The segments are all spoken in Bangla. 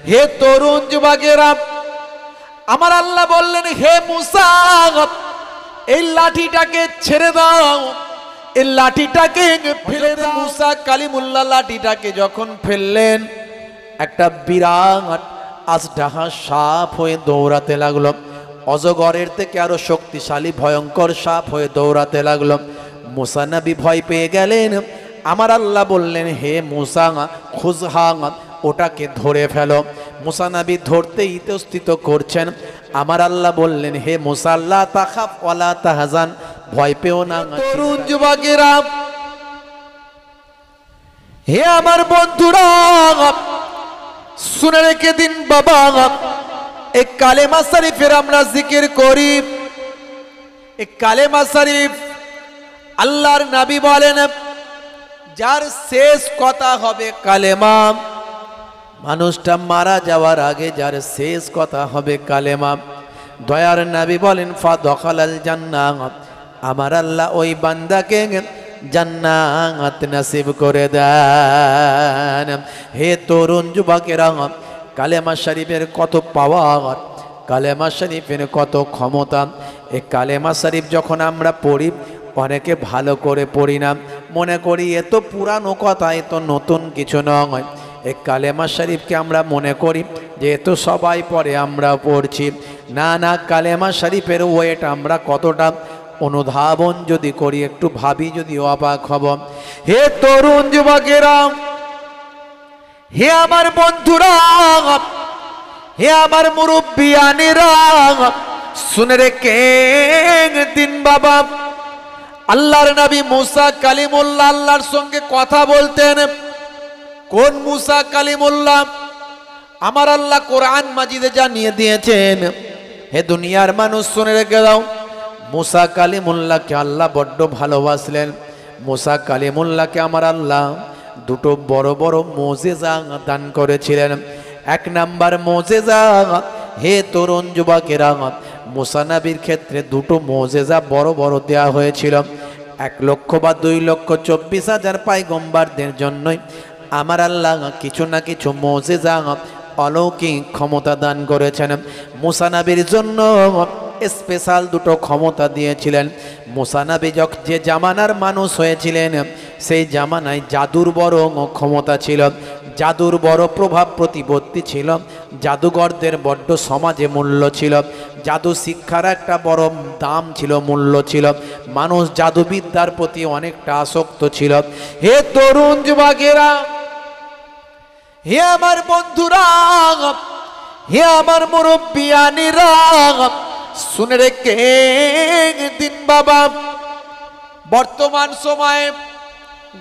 হে তরুণ যুবকেরা, আমার আল্লাহ বললেন, হে মুসা, এই লাঠিটাকে ছেড়ে দাও, এই লাঠিটাকে ফেলে দাও। মুসা কালিমুল্লাহ লাঠিটাকে যখন ফেললেন, একটা বিরাট আজদাহা সাপ হয়ে দৌড়াতে লাগলো। অজগরের থেকে আরো শক্তিশালী ভয়ঙ্কর সাপ হয়ে দৌড়াতে লাগলো। মুসা নবী ভয় পেয়ে গেলেন। আমার আল্লাহ বললেন, হে মুসা, খুজহা, ওটাকে ধরে ফেলো। মুসা নবী ধরতে ইতস্তত করছেন। আমার আল্লাহ বললেন, হে মুসা, লা তাখাফ ওয়ালা তাহজান, ভয় পেও না। তরুণ যুবকেরা, হে আমার বন্ধুরা, শুনে রেখে দিন বাবা, এই কালেমা শরীফের আমরা জিকির করি। এই কালেমা শরীফ আল্লাহর নবী বলেন, যার শেষ কথা হবে কালেমা, মানুষটা মারা যাওয়ার আগে যার শেষ কথা হবে কালেমা, দয়ার নবী বলেন, ফা দখালাল জান্নাহ, আমার আল্লাহ ওই বান্দাকে জান্নাত নসিব করে দেন। হে তরুণ যুবকেরা, কালেমা শরীফের কত পাওয়ার, কালেমা শরীফের কত ক্ষমতা। এই কালেমা শরীফ যখন আমরা পড়ি, অনেকে ভালো করে পড়ি না, মনে করি এ তো পুরানো কথা, এ তো নতুন কিছু নয়। এই কালেমা শরীফকে আমরা মনে করি যে এ তো সবাই পড়ে, আমরা পড়ছি। না না, কালেমা শরীফের ওয়েট আমরা কতটা অনুধাবন যদি করি, একটু ভাবি, যদি অবাক হব। হে তরুণ যুবকেরা, হে আমার বন্ধুরা, হে আমার মুরব্বিয়ানেরা, শুনে রেখে দিন বাবা, আল্লাহর নবী মুসা কালিমুল্লাহ আল্লাহর সঙ্গে কথা বলতেন। কোন মুসা কালিমুল্লাহ? আমার আল্লাহ কোরআন মাজিদে জানিয়ে দিয়েছেন। হে দুনিয়ার মানুষ, শুনে রেখে দাও, মুসা কালিমুল্লাহকে আল্লাহ বড্ড ভালোবাসলেন। মুসা কালিমুল্লাহকে আমার আল্লাহ দুটো বড় বড় মুজিজা দান করেছিলেন। এক নাম্বার মুজিজা, হে তরুণ যুবকেরা, মুসা নবীর ক্ষেত্রে দুটো মুজিজা বড় বড় দেয়া হয়েছিল। 1 লক্ষ বা 2 লক্ষ 24,000 পয়গম্বরদের জন্যই আমার আল্লাহ কিছু না কিছু মুজিজা, অলৌকিক ক্ষমতা দান করেছেন। মুসা নবীর জন্য স্পেশাল দুটো ক্ষমতা দিয়েছিলেন। মুসা নবী যে জামানার মানুষ হয়েছিলেন, সেই জামানায় জাদুর বড় ক্ষমতা ছিল, জাদুর বড় প্রভাব প্রতিপত্তি ছিল, জাদুঘরদের বড্ড সমাজে মূল্য ছিল, জাদু শিক্ষার একটা বড় দাম ছিল, মূল্য ছিল, মানুষ জাদুবিদ্যার প্রতি অনেকটা আসক্ত ছিল। হে তরুণ যুবকেরা, হে আমার বন্ধুরা, হে আমার মুরব্বিয়ানেরা, শুনে রেখে দিন বাবা, বর্তমান সময়ে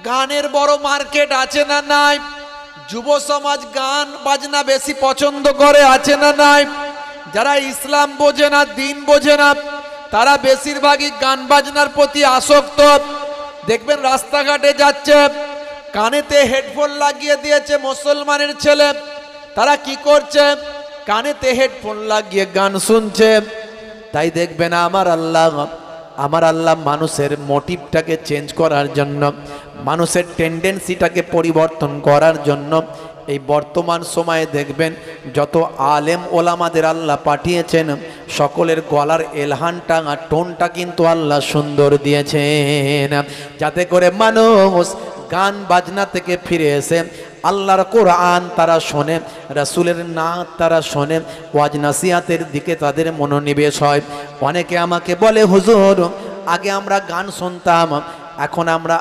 গানের বড় মার্কেট আছে না নাই? যুব সমাজ গান বাজনা বেশি পছন্দ করে, আছে না নাই? যারা ইসলাম বোঝে না, দিন বোঝে না, তারা বেশিরভাগই গান বাজনার প্রতি আসক্ত। দেখবেন রাস্তাঘাটে যাচ্ছে, কানেতে হেডফোন লাগিয়ে দিয়েছে মুসলমানের ছেলে। তারা কি করছে? কানেতে হেডফোন লাগিয়ে গান শুনছে। তাই দেখবেন আমার আল্লাহ মানুষের মোটিভটাকে চেঞ্জ করার জন্য, মানুষের টেন্ডেন্সিটাকে পরিবর্তন করার জন্য এই বর্তমান সময়ে দেখবেন যত আলেম ওলামাদের আল্লাহ পাঠিয়েছেন, সকলের গলার এলহানটা আর টোনটা কিন্তু আল্লাহ সুন্দর দিয়েছেন, যাতে করে মানুষ গান বাজনা থেকে ফিরে এসে আল্লাহর কোরআন তারা শোনে, রাসূলের নাত তারা শোনে, ওয়াজ নাসিহাতের দিকে তাদের মনোনিবেশ হয়। অনেকে আমাকে বলে, হুজুর আগে আমরা গান শুনতাম, এখন আমরা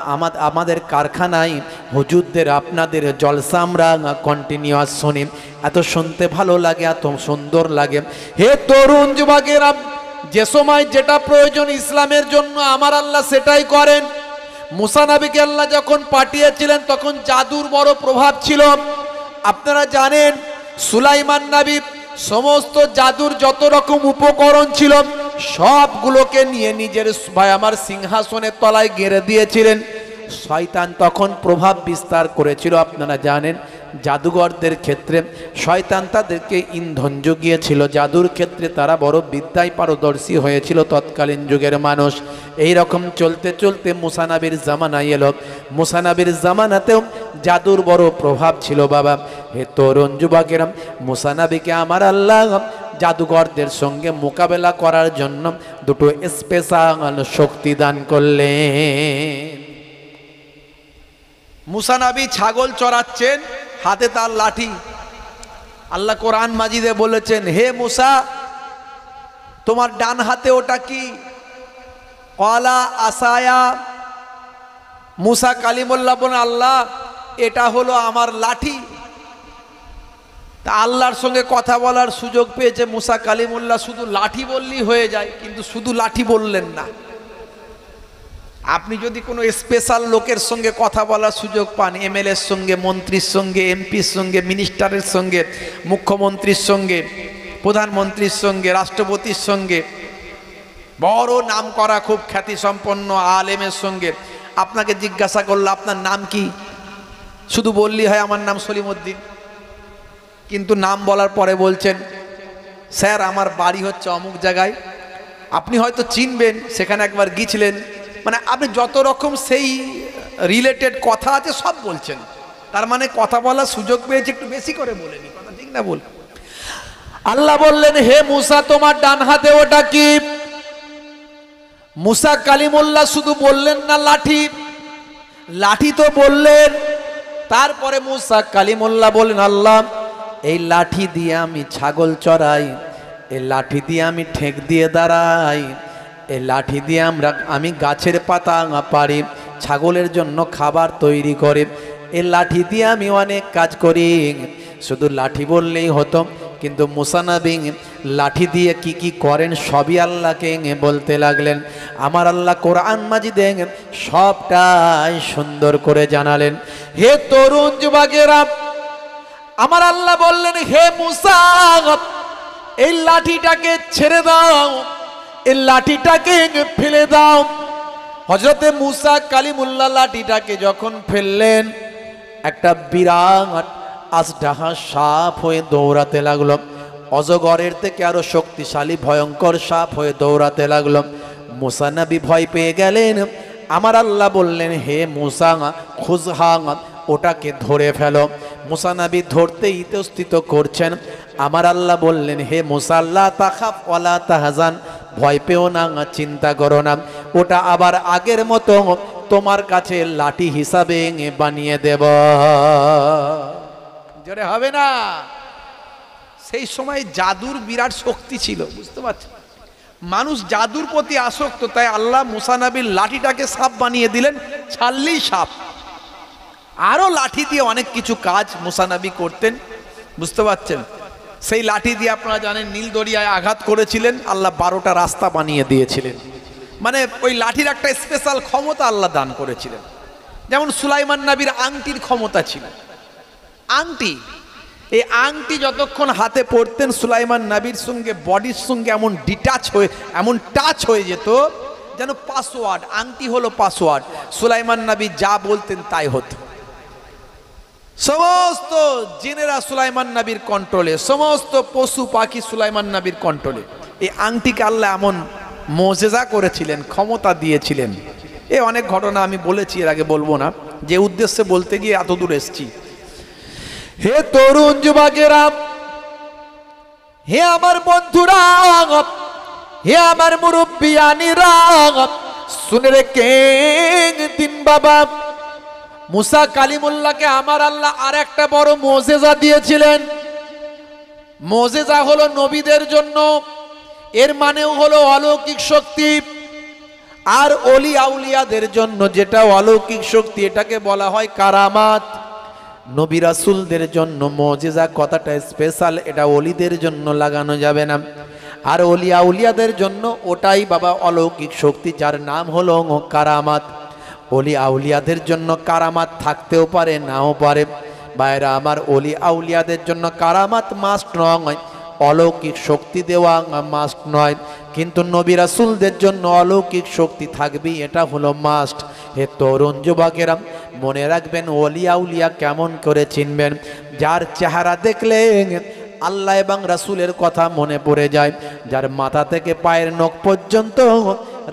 আমাদের কারখানায় হুজুরদের আপনাদের জলসা আমরা কন্টিনিউয়াস শুনি, এত শুনতে ভালো লাগে, এত সুন্দর লাগে। হে তরুণ যুবকেরা, যে সময় যেটা প্রয়োজন ইসলামের জন্য আমার আল্লাহ সেটাই করেন। মুসা নবীকে আল্লাহ যখন পাঠিয়েছিলেন তখন জাদুর বড় প্রভাব ছিল। আপনারা জানেন সুলাইমান নবী সমস্ত জাদুর যত রকম উপকরণ ছিল সবগুলোকে নিয়ে নিজের আমার সিংহাসনের তলায় গেড়ে দিয়েছিলেন। শয়তান তখন প্রভাব বিস্তার করেছিল। আপনারা জানেন জাদুঘরদের ক্ষেত্রে শয়তান তাদেরকে ইন্ধন জুগিয়েছিল, জাদুর ক্ষেত্রে তারা বড় বিদ্যায় পারদর্শী হয়েছিল তৎকালীন যুগের মানুষ। এই রকম চলতে চলতে মুসা নবীর জামানায় এলো। মুসা নবীর জামানাতেও জাদুর বড় প্রভাব ছিল বাবা। হে তরুণ যুবকেরা, মুসা নবীকে আমার আল্লাহ জাদুঘরদের সঙ্গে মোকাবেলা করার জন্য দুটো স্পেশাল শক্তি দান করলেন। মুসা নবী ছাগল চড়াচ্ছেন, হাতে তার লাঠি। আল্লাহ কোরআন মাজিদে বলেছেন, হে মুসা তোমার ডান হাতে ওটা কি? ক্বালা আসায়া। মুসা কালিমুল্লাহ বলেন, আল্লাহ এটা হলো আমার লাঠি। তা আল্লাহর সঙ্গে কথা বলার সুযোগ পেয়েছে মুসা কালিমুল্লাহ, শুধু লাঠি বললেই হয়ে যায়, কিন্তু শুধু লাঠি বললেন না। আপনি যদি কোনো স্পেশাল লোকের সঙ্গে কথা বলার সুযোগ পান, এমএলএর সঙ্গে, মন্ত্রীর সঙ্গে, এমপির সঙ্গে, মিনিস্টারের সঙ্গে, মুখ্যমন্ত্রীর সঙ্গে, প্রধানমন্ত্রীর সঙ্গে, রাষ্ট্রপতির সঙ্গে, বড় নাম করা খুব খ্যাতিসম্পন্ন আলেমের সঙ্গে আপনাকে জিজ্ঞাসা করলো আপনার নাম কি, শুধু বললেই হয় আমার নাম সলিমউদ্দিন, কিন্তু নাম বলার পরে বলছেন স্যার আমার বাড়ি হচ্ছে অমুক জায়গায়, আপনি হয়তো চিনবেন, সেখানে একবার গিয়েছিলেন, মানে আপনি যত রকম সেই রিলেটেড কথা আছে সব বলছেন। তার মানে কথা বলার সুযোগ পেয়েছে, একটু বেশি করে বলেনি, কথা ঠিক না বল? আল্লাহ বললেন, হে মুসা তোমার ডান হাতে ওটা কি? মুসা কালিমুল্লাহ শুধু বললেন না লাঠি, লাঠি তো বললেন। তারপরে মুসা কালিমুল্লাহ বললেন, আল্লাহ এই লাঠি দিয়ে আমি ছাগল চড়াই, এই লাঠি দিয়ে আমি ঠেক দিয়ে দাঁড়াই, এই লাঠি দিয়ে আমি গাছের পাতা পারি, ছাগলের জন্য খাবার তৈরি করে, এই লাঠি দিয়ে আমি অনেক কাজ করি। শুধু লাঠি বললেই হতো, কিন্তু মুসা নবী লাঠি দিয়ে কি কি করেন সবই আল্লাহকে বলতে লাগলেন। আমার আল্লাহ কোরআন মাজিদে সবটাই সুন্দর করে জানালেন। হে তরুণ যুবকেরা, আমার আল্লাহ বললেন, হে মুসা এই লাঠিটাকে ছেড়ে দাও, এই লাঠিটাকে ফেলে দাও। হযরতে মুসা কালিমুল্লাহ লাঠিটাকে যখন ফেললেন, একটা বিরাট আজদাহা সাপ হয়ে দৌড়াতে লাগলো, অজগরের থেকে আরো শক্তিশালী ভয়ঙ্কর সাপ হয়ে দৌড়াতে লাগলো। মুসা নবী ভয় পেয়ে গেলেন। আমার আল্লাহ বললেন, হে মুসা খুযহা, ওটাকে ধরে ফেলো। মুসা নবী ধরতে ইতস্তত করছেন। আমার আল্লাহ বললেন, হে মুসা লা তাখাফ ওয়ালা তাহজান, ভয় পেও না, চিন্তা করো না, ওটা আবার আগের মতো তোমার কাছে লাঠি হিসাবে বানিয়ে দেব। জোরে হবে না? সেই সময় জাদুর বিরাট শক্তি ছিল, বুঝতে পারছেন? মানুষ জাদুর প্রতি আসক্ত, তাই আল্লাহ মুসা নবীর লাঠিটাকে সাপ বানিয়ে দিলেন, ছাড়লেই সাপ। আরো লাঠি দিয়ে অনেক কিছু কাজ মুসা নবী করতেন, বুঝতে পারছেন? সেই লাঠি দিয়ে আপনারা জানেন নীল দরিয়ায় আঘাত করেছিলেন, আল্লাহ 12টা রাস্তা বানিয়ে দিয়েছিলেন। মানে ওই লাঠির একটা স্পেশাল ক্ষমতা আল্লাহ দান করেছিলেন। যেমন সুলাইমান নবীর আংটির ক্ষমতা ছিল। আংটি, এই আংটি যতক্ষণ হাতে পড়তেন সুলাইমান নবীর সঙ্গে বডির সঙ্গে এমন ডিটাচ হয়ে, এমন টাচ হয়ে যেত যেন পাসওয়ার্ড। আংটি হলো পাসওয়ার্ড, সুলাইমান নবী যা বলতেন তাই হতো। সমস্ত জিনেরা সুলাইমান নবীর কন্ট্রোলে, সমস্ত পশু পাখি সুলাইমান নবীর কন্ট্রোলে। এই আংটিকে আল্লাহ এমন মোজেজা করেছিলেন, ক্ষমতা দিয়েছিলেন। এ অনেক ঘটনা আমি বলেছি, এর আগে বলবো না, যে উদ্দেশ্যে বলতে গিয়ে এত দূর এসেছি। হে তরুণ যুবকেরা, হে আমার বন্ধুরা, হে আমার মুরব্বিয়ানিরা, শুনে রেখে দিন বাবা, মুসা কালিমুল্লাহকে আমার আল্লাহ আর একটা বড় মোজেজা দিয়েছিলেন। মোজেজা হলো নবীদের জন্য, এর মানেও হলো অলৌকিক শক্তি। আর ওলি আউলিয়াদের জন্য যেটা অলৌকিক শক্তি, এটাকে বলা হয় কারামাত। নবী রাসূলদের জন্য মোজেজা কথাটা স্পেশাল, এটা ওলিদের জন্য লাগানো যাবে না। আর ওলি আউলিয়াদের জন্য ওটাই বাবা অলৌকিক শক্তি, যার নাম হলো কারামাত। ওলি আউলিয়াদের জন্য কারামাত থাকতেও পারে, নাও পারে। বাইরা আমার, ওলি আউলিয়াদের জন্য কারামাত মাস্ট নয়, অলৌকিক শক্তি দেওয়া মাস্ট নয়, কিন্তু নবী রাসূলদের জন্য অলৌকিক শক্তি থাকবেই, এটা হলো মাস্ট। হে তরুণ যুবকেরা, মনে রাখবেন ওলিয়া উলিয়া কেমন করে চিনবেন? যার চেহারা দেখলে আল্লাহ এবং রাসূলের কথা মনে পড়ে যায়, যার মাথা থেকে পায়ের নখ পর্যন্ত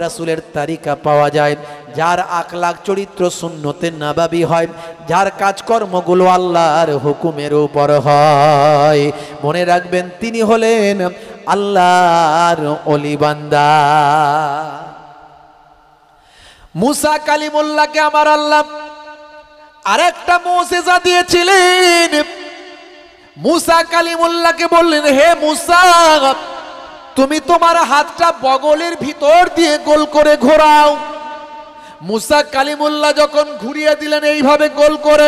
রাসূলের তারিকা পাওয়া যায়, যার আখলাক চরিত্র সুন্নতে নববী হয়, যার কাজকর্মগুলো আল্লাহর হুকুমের উপর হয়, মনে রাখবেন তিনি হলেন আল্লাহর ওলি বান্দা। মুসা কালিমুল্লাহকে আমার আল্লাহ আরেকটা মুজিজা দিয়েছিলেন। মুসা কালিমুল্লাহকে বললেন, হে মুসা, তুমি তোমার হাতটা বগলের ভিতর দিয়ে গোল করে ঘোরাও। মুসা কালিমুল্লাহ যখন ঘুরিয়ে দিলেন এইভাবে গোল করে,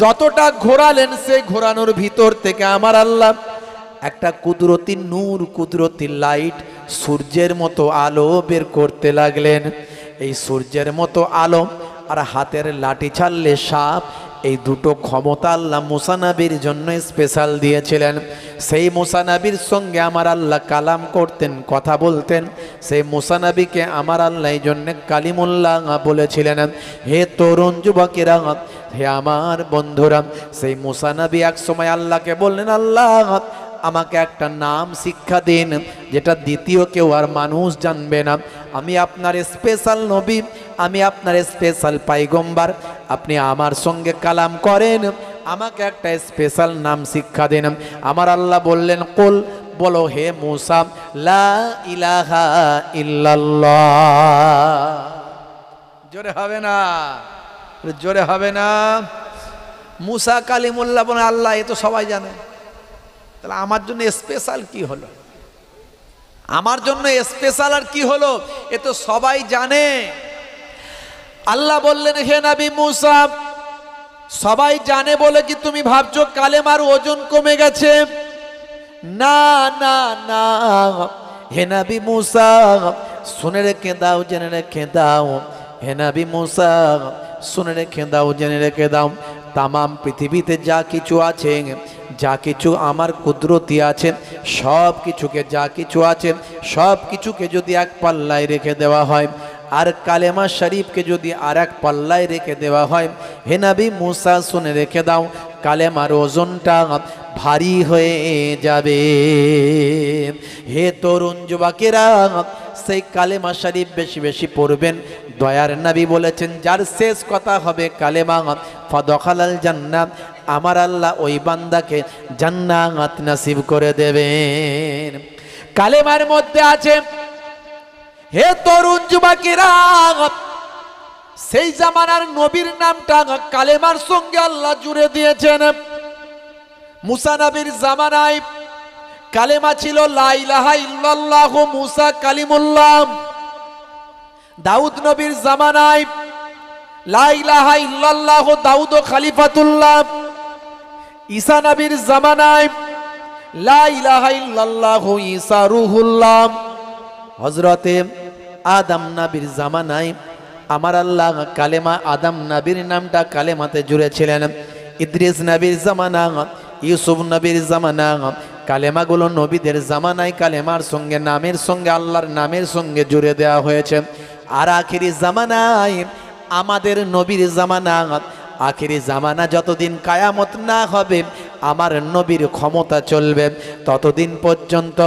যতটা ঘোরালেন সেই ঘোরানোর ভিতর থেকে আমার আল্লাহ একটা কুদরতি নূর, কুদরতি লাইট, সূর্যের মতো আলো বের করতে লাগলেন। এই সূর্যের মতো আলো আর হাতের লাঠি ছাড়লে সাপ, এই দুটো ক্ষমতা আল্লাহ মুসা নবীর জন্য স্পেশাল দিয়েছিলেন। সেই মুসা নবীর সঙ্গে আমার আল্লাহ কালাম করতেন, কথা বলতেন। সেই মুসা নবীকে আমার আল্লাহ এই জন্য কালিমুল্লাহ বলেছিলেন। হে তরুণ যুবকেরা, হে আমার বন্ধুরা, সেই মুসা নবী এক সময় আল্লাহকে বললেন, আল্লাহ আমাকে একটা নাম শিক্ষা দিন যেটা দ্বিতীয় কেউ আর মানুষ জানবে না। আমি আপনার স্পেশাল নবী, আমি আপনার স্পেশাল পাইগম্বার, আপনি আমার সঙ্গে কালাম করেন, আমাকে একটা স্পেশাল নাম শিক্ষা দিন। আমার আল্লাহ বললেন, কুল, বলো হে মুসা, লা ইলাহা ইল্লাল্লাহ। জোরে হবে না, জোরে হবে না। মুসা কালিমুল্লাহ বলেন, আল্লাহ এ তো সবাই জানে, তাহলে আমার জন্য স্পেশাল কি হলো? আমার জন্য স্পেশাল আর কি হলো? এ তো সবাই জানে। আল্লাহ বললেন, হে নবী মুসা, সবাই জানে বলে কি তুমি ভাবছো কালেমার ওজন কমে গেছে? না না না, হে নবী মুসা শুনে রেখে দাও, জেনে রেখে দাও। হে নবী মুসা শুনে রেখে দাও, জেনে রেখে দাও। তামাম পৃথিবীতে যা কিছু আছে, যা কিছু আমার কুদরতি আছে, সব কিছুকে, যা কিছু আছে সব কিছুকে যদি এক পাল্লায় রেখে দেওয়া হয়, আর কালেমা শরীফকে যদি আর এক পাল্লায় রেখে দেওয়া হয়, হে নবী মুসা শুনে রেখে দাও, কালেমার ওজনটা ভারী হয়ে যাবে। হে তরুণ যুবকেরা, সেই কালেমা শরীফ বেশি বেশি পড়বেন। দয়ার নবী বলেছেন, যার শেষ কথা হবে কালেমা, ফাদখালাল জান্নাত, আমার আল্লাহ ওই বান্দাকে জান্নাত নসিব করে দেবেন। কালেমার মধ্যে আছে, হে তরুণ যুবকেরা, সেই জামানার নবীর নামটা কালেমার সঙ্গে আল্লাহ জুড়ে দিয়েছেন। মুসা নবীর জামানায় কালেমা ছিল লা ইলাহা ইল্লাল্লাহ মুসা কালিমুল্লাহ। দাউদ নবীর জামানায় লা ইলাহা ইল্লাল্লাহ দাউদ খলিফাতুল্লাহ। ঈসা নবীর জামানায় লা ইলাহা ইল্লাল্লাহ ঈসা রুহুল্লাহ। হযরতে আদম নবীর জামানায় আমার আল্লাহ কালেমা আদম নবীর নামটা কালেমাতে জুড়েছিলেন। ইদ্রিস নবীর জামানা, ইউসুফ নবীর জামানা, কালেমাগুলো নবীদের জামানায় কালেমার সঙ্গে, নামের সঙ্গে, আল্লাহর নামের সঙ্গে জুড়ে দেওয়া হয়েছে। আর আখিরি জামানায় আমাদের নবীর জামানা, আখিরি জামানা যতদিন কায়ামত না হবে আমার নবীর ক্ষমতা চলবে, ততদিন পর্যন্ত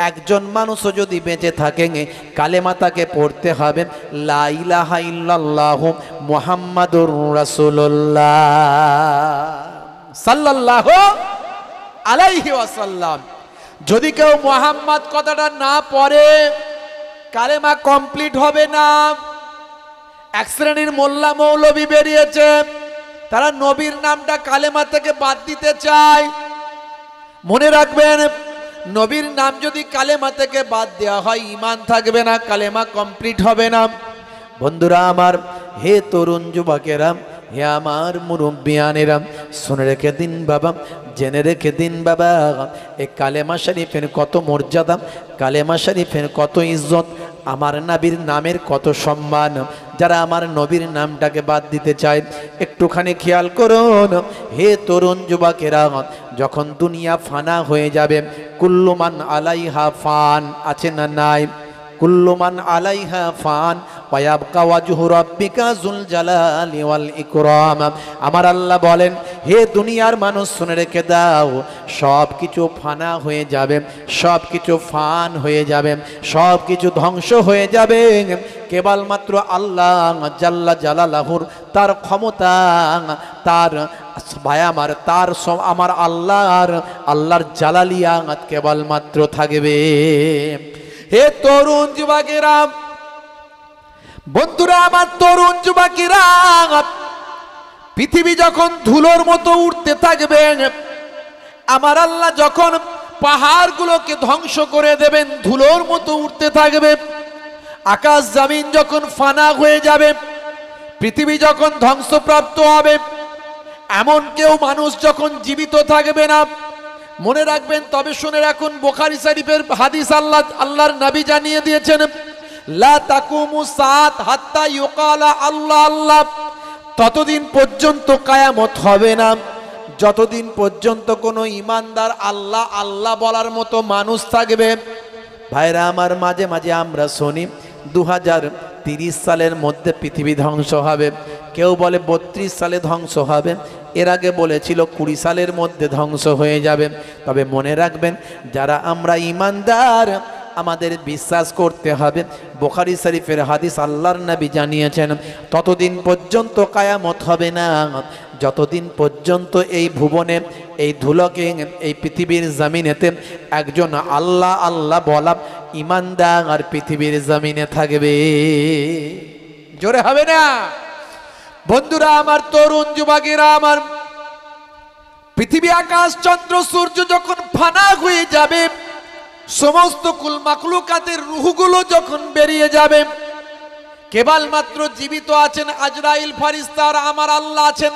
একজন মানুষও যদি বেঁচে থাকেন কালেমা তাকে পড়তে হবে লা ইলাহা ইল্লাল্লাহ মুহাম্মাদুর রাসূলুল্লাহ সাল্লাল্লাহু আলাইহি ওয়াসাল্লাম। যদি কেউ মুহাম্মদ কথাটা না পড়ে কালেমা কমপ্লিট হবে না। এক শ্রেণীর মোল্লা মৌলবী বেরিয়েছে, তারা নবীর নামটা কালেমা থেকে বাদ দিতে চায়। মনে রাখবেন, নবীর নাম যদি কালেমা থেকে বাদ দেওয়া হয় ঈমান থাকবে না, কালেমা কমপ্লিট হবে না। বন্ধুরা আমার, হে তরুণ যুবকেরা, হে আমার মুরব্বিয়ানেরা, শুনে রেখে দিন বাবা, জেনে রেখে দিন বাবা, এই কালেমা শরীফের কত মর্যাদা, কালেমা শরীফের কত ইজ্জত, আমার নবীর নামের কত সম্মান। যারা আমার নবীর নামটাকে বাদ দিতে চায় একটুখানি খেয়াল করুন। হে তরুণ যুবকেরা, যখন দুনিয়া ফানা হয়ে যাবে, কুল্লুমান আলাইহা ফান, আছে না নাই? কুল্লুমান আলাইহা ফান ওয়া ইয়াবকা ওয়াজহু রাব্বিকা যুল জালালি ওয়াল ইকরাম। আমার আল্লাহ বলেন, হে দুনিয়ার মানুষ শুনে রেখে দাও, সব কিছু ফানা হয়ে যাবে, সব কিছু ফান হয়ে যাবে, সব কিছু ধ্বংস হয়ে যাবে, কেবলমাত্র আল্লাহ জাল্লা জালালাহুর তার ক্ষমতা, তার ভাই আমার, তার আমার আল্লাহর জালালিয়াত কেবলমাত্র থাকবে। হে তরুণ যুবকেরা, বন্ধুরা আমার, তরুণ যুবকেরা, পৃথিবী যখন ধুলোর মতো উঠতে থাকবে, আমার আল্লাহ যখন পাহাড়গুলোকে ধ্বংস করে দেবেন, ধুলোর মতো উঠতে থাকবে, আকাশ জমিন যখন ফানা হয়ে যাবে, পৃথিবী যখন ধ্বংসপ্রাপ্ত হবে, এমন কেউ মানুষ যখন জীবিত থাকবে না। মনে রাখবেন, তবে শুনে রাখুন, বুখারী শরীফের হাদিস আল্লাহর নবী জানিয়ে দিয়েছেন, লা তাকুমু সাআত হাত্তা ইউকালা আল্লাহ আল্লাহ। ততদিন পর্যন্ত কিয়ামত হবে না যতদিন পর্যন্ত কোনো ঈমানদার আল্লাহ আল্লাহ বলার মতো মানুষ থাকবে। ভাইরা আমার, মাঝে মাঝে আমরা শুনি 2030 সালের মধ্যে পৃথিবী ধ্বংস হবে, কেউ বলে 32 সালে ধ্বংস হবে, এর আগে বলেছিল 20 সালের মধ্যে ধ্বংস হয়ে যাবে। তবে মনে রাখবেন, যারা আমরা ঈমানদার, আমাদের বিশ্বাস করতে হবে, বুখারী শরীফের হাদিস আল্লাহর নবী জানিয়েছেন, ততদিন পর্যন্ত কিয়ামত হবে না যতদিন পর্যন্ত এই ভুবনে, এই ধুলোকে, এই পৃথিবীর জমিনেতে একজন আল্লাহ আল্লাহ বলা ঈমানদার পৃথিবীর জমিনে থাকবে। জোরে হবে না? বন্ধুরা আমার, তরুণ যুবকেরা আমার, পৃথিবী আকাশ চন্দ্র সূর্য যখন ফানা হয়ে যাবে, সমস্ত কুল মাখলুকাতের রূহগুলো যখন বেরিয়ে যাবে, কেবলমাত্র জীবিত আছেন আজরাইল ফেরেশতা আর আমার আল্লাহ আছেন,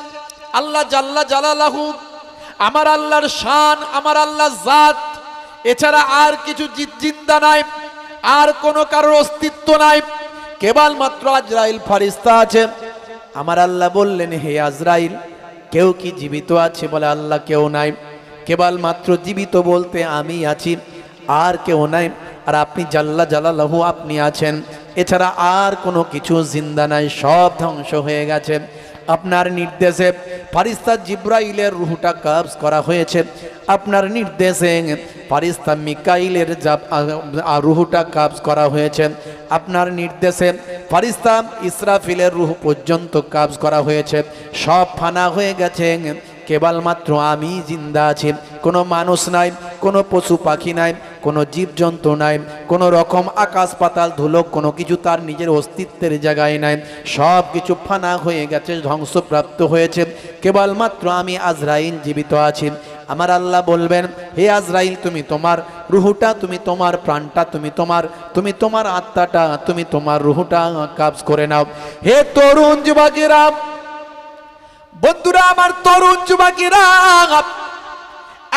আল্লাহ জাল্লা জালালাহু। আমার আল্লাহর শান, আমার আল্লাহর জাত, এছাড়া আর কিছু জিন্দা নাই, আর কোনো কারোর অস্তিত্ব নাই, কেবলমাত্র আজরাইল ফেরেশতা আছে। আমার আল্লাহ বললেন, হে আজরাইল, কেউ কি জীবিত আছে? বলে, আল্লাহ কেউ নাই, কেবলমাত্র জীবিত বলতে আমি আছি, আর কেউ নাই। আর আপনি জাল্লা জালালাহু, আপনি আছেন, এছাড়া আর কোনো কিছু জিন্দা নাই, সব ধ্বংস হয়ে গেছে। আপনার নির্দেশে ফেরেশতা জিবরাইলের রূহটা কবজ করা হয়েছে, আপনার নির্দেশে ফেরেশতা মিকাইলের রূহটা কবজ করা হয়েছে, আপনার নির্দেশে ফেরেশতা ইসরাফিলের রূহ পর্যন্ত কবজ করা হয়েছে। সব ফানা হয়ে গেছে, কেবলমাত্র আমি জিন্দা আছি। কোনো মানুষ নাই, কোনো পশু পাখি নাই, কোনো জীবজন্তু নাই, কোনো রকম আকাশ পাতাল ধুলো কোনো কিছু তার নিজের অস্তিত্বের জায়গায় নাই, সব কিছু ফানা হয়ে গেছে, ধ্বংসপ্রাপ্ত হয়েছে, কেবলমাত্র আমি আজরাইল জীবিত আছি। আমার আল্লাহ বলবেন, হে আজরাইল, তুমি তোমার রুহুটা, তুমি তোমার প্রাণটা, তুমি তোমার আত্মাটা, তুমি তোমার রুহুটা কবজ করে নাও। হে তরুণ যুবকেরা, বন্ধুরা আমার, তরুণ যুবকেরা,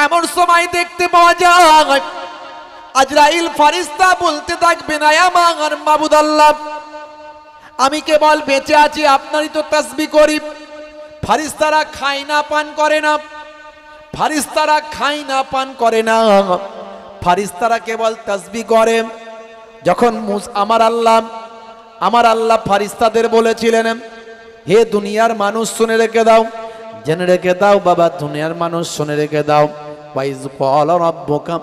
এমন সময় দেখতে পাওয়া যায় আজরাইল ফেরেশতা বলতে থাকবেন, আয় আমার মাবুদ আল্লাহ, আমি কেবল বেঁচে আছি, আপনারই তো তাসবিহ করি। ফেরেশতারা খায় না, পান করে না, ফেরেশতারা খায় না, পান করে না, ফেরেশতারা কেবল তাসবিহ করে। যখন আমার আল্লাহ ফেরেশতাদের বলেছিলেন, হে দুনিয়ার মানুষ শুনে রেখে দাও, জেনে রেখে দাও বাবা, দুনিয়ার মানুষ শুনে রেখে দাও, ওয়াইজ ক্বালা রাব্বুকা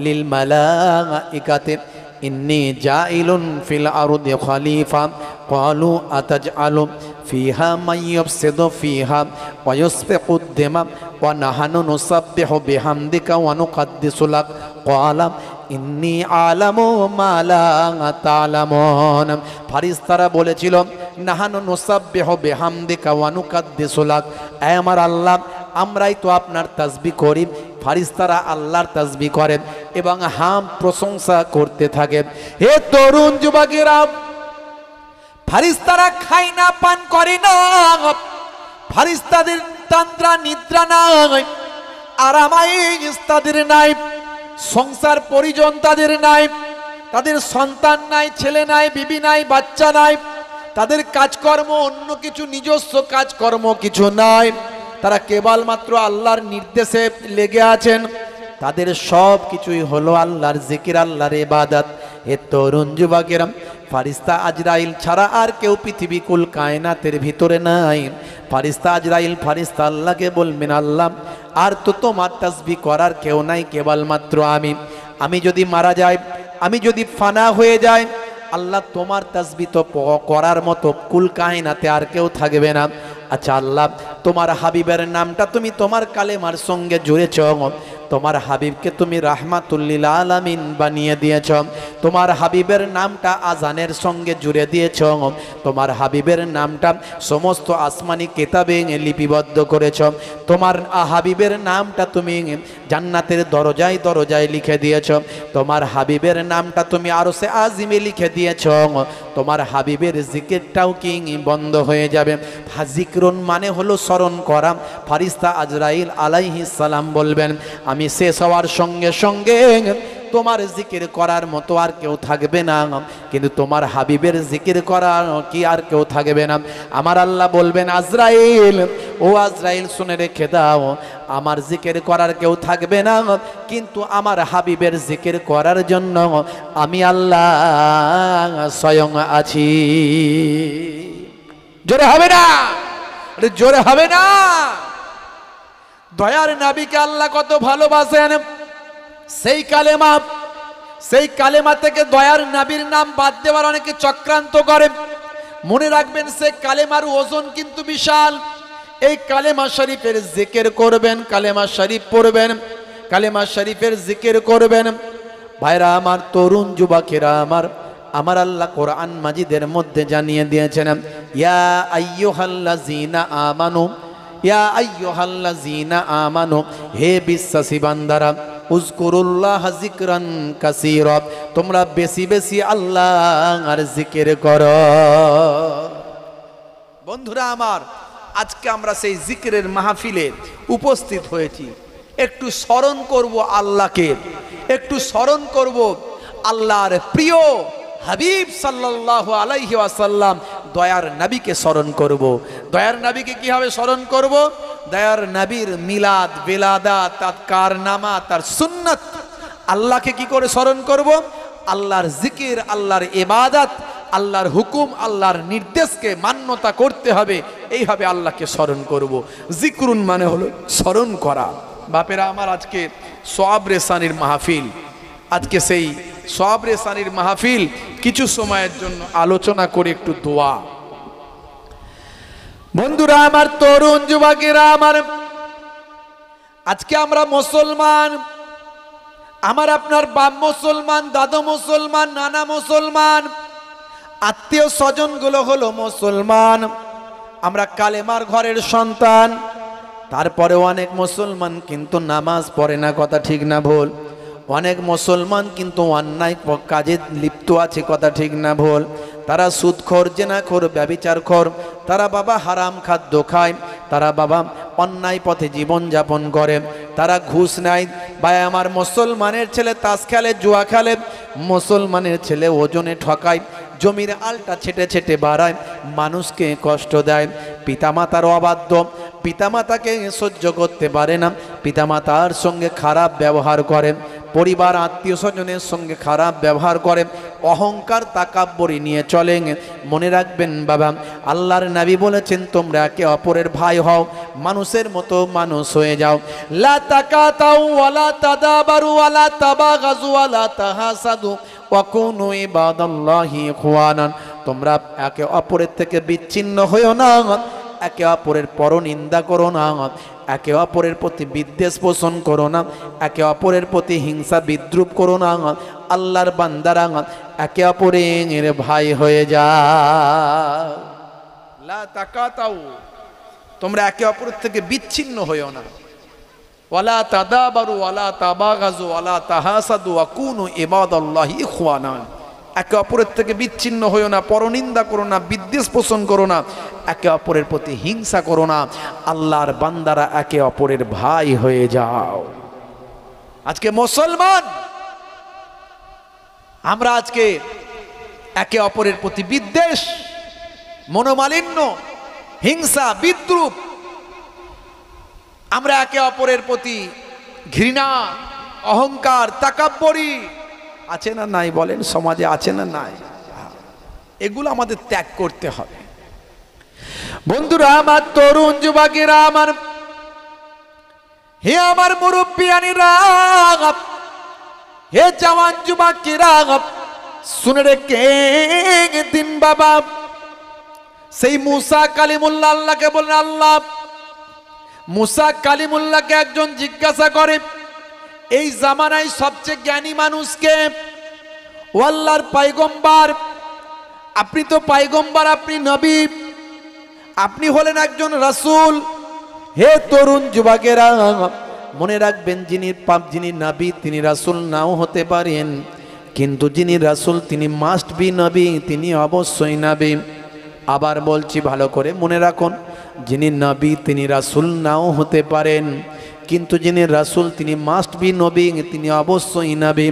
লিল মালাইকাতি ইন্নী জাইলুন ফিল আরদি খলিফা ক্বালু আতাজআলু ফিহা মান ইউফসিদু ফিহা ওয়া ইউসফিকুদ দিমা ওয়া নাহনু নুসাব্বিহু বিহামদিকা ওয়া নুকদ্দিসু লাক ক্বালা ইন্নী আলামু মা লা তা'লামুন। ফেরেশতারা বলেছিল, নাহানু নুসাব্বিহু বিহামদিকা ওয়া নুকদ্দিসু লাক, হে আমার আল্লাহ, আমরাই তো আপনার তাসবিহ করি। ফেরেশতারা আল্লাহর তাসবিহ করেন এবং হাম প্রশংসা করতে থাকে। হে তরুণ যুবকেরা, ফেরেশতারা খায় না, পান করে না, ফেরেশতাদের তন্দ্রা নিদ্রা নাই, আরামায়েশ তাদের নাই, সংসার পরিজন তাদের নাই, তাদের সন্তান নাই, ছেলে নাই, বিবি নাই, বাচ্চা নাই, তাদের কাজকর্ম অন্য কিছু, নিজস্ব কাজকর্ম কিছু নাই, তারা কেবলমাত্র আল্লাহর নির্দেশে লেগে আছেন। তাদের সব কিছুই হলো আল্লাহর জিকির, আল্লাহর ইবাদত। হে তরুণ যুবকেরা, ফারিস্তা আজরাইল ছাড়া আর কেউ পৃথিবী কুল কায়নাতের ভিতরে নাই। ফারিস্তা আজরাইল ফারিস্তা আল্লাহকে বলবেন, আল্লাহ আর তো তোমার তাসবিহ করার কেউ নাই, কেবলমাত্র আমি যদি মারা যাই, আমি যদি ফানা হয়ে যাই, আল্লাহ তোমার তাসবিহ তো করার মতো কুল কায়নাতে আর কেউ থাকবে না। আচ্ছা আল্লাহ, তোমার হাবিবের নামটা তুমি তোমার কালেমার সঙ্গে জুড়েছ, তোমার হাবিবকে তুমি রাহমাতুল আলামিন বানিয়ে দিয়েছ, তোমার হাবিবের নামটা আজানের সঙ্গে জুড়ে দিয়েছ, তোমার হাবিবের নামটা সমস্ত আসমানি কিতাবে লিপিবদ্ধ করেছ, তোমার হাবিবের নামটা তুমি জান্নাতের দরজায় দরজায় লিখে দিয়েছ, তোমার হাবিবের নামটা তুমি আরশে আজিমে লিখে দিয়েছ, তোমার হাবিবের জিকিরটাও কি বন্ধ হয়ে যাবে? জিকরুন মানে হলো স্মরণ করা। ফারিস্তা আজরাইল আলাইহিস সালাম বলবেন, আমি শেষ হওয়ার সঙ্গে সঙ্গে তোমার জিকির করার মতো আর কেউ থাকবে না, কিন্তু তোমার হাবিবের জিকির করার কি আর কেউ থাকবে না। আমার আল্লাহ বলবেন, আজরাইল, ও আজরাইল শুনে রেখে দাও, আমার জিকির করার কেউ থাকবে না, কিন্তু আমার হাবিবের জিকির করার জন্য আমি আল্লাহ স্বয়ং আছি। জোরে হবে না? জোরে হবে না? দয়ার নবীকে আল্লাহ কত ভালোবাসেন, সেই কালেমা থেকে দয়ার নবীর নাম বাদ দেওয়ার অনেকে চক্রান্ত করে। মনে রাখবেন, সেই কালেমার ওজন কিন্তু বিশাল। এই কালেমা শরীফের জিকির করবেন, কালেমা শরীফ পড়বেন, কালেমা শরীফের জিকির করবেন। ভাইরা আমার, তরুণ যুবকেরা আমার আল্লাহ কোরআন মাজিদের মধ্যে জানিয়ে দিয়েছেন, ইয়া আইয়ুহাল্লাযীনা আমানু, ইয়া আইয়ুহাল্লাযীনা আমানু, হে বিশ্বাসী বান্দারা, উযকুরুল্লাহ যিকরান কাসীরা, তোমরা বেশি বেশি আল্লাহর জিকির করো। বন্ধুরা আমার, আজকে আমরা সেই জিকিরের মাহফিলে উপস্থিত হয়েছি। একটু স্মরণ করব আল্লাহকে, একটু স্মরণ করব আল্লাহর প্রিয় হাবিব সাল্লাল্লাহু আলাইহি ওয়াসাল্লাম, দয়ার নবীকে স্মরণ করব। দয়ার নবীকে কিভাবে স্মরণ করব? দয়ার নবীর মিলাদ, বেলাদাত, তার কারনামা, তার সুন্নাত, আল্লাহকে কি করে স্মরণ করব? আল্লাহর জিকির, আল্লাহর ইবাদত, আল্লাহর হুকুম, আল্লাহর নির্দেশকে মান্যতা করতে হবে, এইভাবে আল্লাহকে স্মরণ করব। জিকরুন মানে হলো স্মরণ করা। বাপেরা আমার, আজকে সওয়াব রেসানির মাহফিল, আজকে সেই সওয়াব রেসানির মাহফিল, কিছু সময়ের জন্য আলোচনা করে একটু দোয়া। বন্ধুরা আমার, তরুণ যুবকেরা আমার, আজকে আমরা মুসলমান, আমার আপনার বাপ মুসলমান, দাদু মুসলমান, নানা মুসলমান, আত্মীয় স্বজন গুলো হলো মুসলমান, আমরা কালেমার ঘরের সন্তান। তারপরেও অনেক মুসলমান কিন্তু নামাজ পড়ে না, কথা ঠিক না ভুল? অনেক মুসলমান কিন্তু অন্যায় কাজে লিপ্ত আছে, কথা ঠিক না ভুল? তারা সুদখোর, জেনাখোর, ব্যভিচারখোর, তারা বাবা হারাম খাদ্য খায়, তারা বাবা অন্যায় পথে জীবন যাপন করে, তারা ঘুষ নেয়। ভাই আমার, মুসলমানের ছেলে তাস খেলে, জুয়া খেলে, মুসলমানের ছেলে ওজনে ঠকায়, জমির আলটা ছেটে ছেটে বাড়ায়, মানুষকে কষ্ট দেয়, পিতামাতার অবাধ্য, পিতামাতাকে সহ্য করতে পারে না, পিতামাতার সঙ্গে খারাপ ব্যবহার করে, পরিবার আত্মীয় স্বজনের সঙ্গে খারাপ ব্যবহার করে, অহংকার তাকাব্বরি নিয়ে চলেন। মনে রাখবেন বাবা, আল্লাহর নবী বলেছেন, তোমরা একে অপরের ভাই হও, মানুষের মতো মানুষ হয়ে যাও। লা তাকাতাউ ওয়ালা তাদাবারু ওয়ালা তাবাগাজু ওয়ালা তাহাসাদু ওয়া কুনু ইবাদাল্লাহি ইখওয়ানান, তোমরা একে অপরের থেকে বিচ্ছিন্ন হইও না, একে অপরের পরনিন্দা করো না, একে অপরের প্রতি বিদ্বেষ পোষণ করো না, একে অপরের প্রতি হিংসা বিদ্রুপ করো না। আল্লাহর বান্দারা একে অপরের ভাই হয়ে যাও। লা তাকাতাউ, তোমরা একে অপরের থেকে বিচ্ছিন্ন হইও না। ওয়ালা তাদাবারু ওয়ালা তাবাগাজু ওয়ালা তাহাসাদু ওয়া কুনু ইবাদাল্লাহি ইখওয়ানা, একে অপরের থেকে বিচ্ছিন্ন হইও না, পরনিন্দা করো না, বিদ্বেষ পোষণ করো না, একে অপরের প্রতি হিংসা করো না। আল্লাহর বান্দারা একে অপরের ভাই হয়ে যাও। আজকে মুসলমান আমরা আজকে একে অপরের প্রতি বিদ্বেষ, মনোমালিন্য, হিংসা, বিদ্রুপ, আমরা একে অপরের প্রতি ঘৃণা, অহংকার, তাকাব্বরি আছে না নাই বলেন? সমাজে আছে না নাই? এগুলো আমাদের ত্যাগ করতে হবে। বন্ধুরা আমার, তরুণ যুবকেরা আমার, হে আমার মুরব্বিয়ানিরা, হে জওয়ান যুবকেরা, শুনে রেখে দিন বাবা, সেই মুসা কালিমুল্লাহ আল্লাহকে বলেন, আল্লাহ, মুসা কালিমুল্লাহকে একজন জিজ্ঞাসা করে, এই জামানায় সবচেয়ে জ্ঞানী মানুষকে? ও আল্লাহর পয়গম্বর, আপনি তো পয়গম্বর, আপনি নবী, আপনি হলেন একজন রাসূল। হে তরুণ যুবকেরা, মনে রাখবেন, যিনি নবী তিনি রাসূল নাও হতে পারেন, কিন্তু যিনি রাসূল তিনি মাস্ট বি নবী, তিনি অবশ্যই নবী। আবার বলছি, ভালো করে মনে রাখুন, যিনি নবী তিনি রাসূল নাও হতে পারেন, কিন্তু যিনি রাসূল তিনি মাস্ট বি নবী, তিনি অবশ্যই নবী।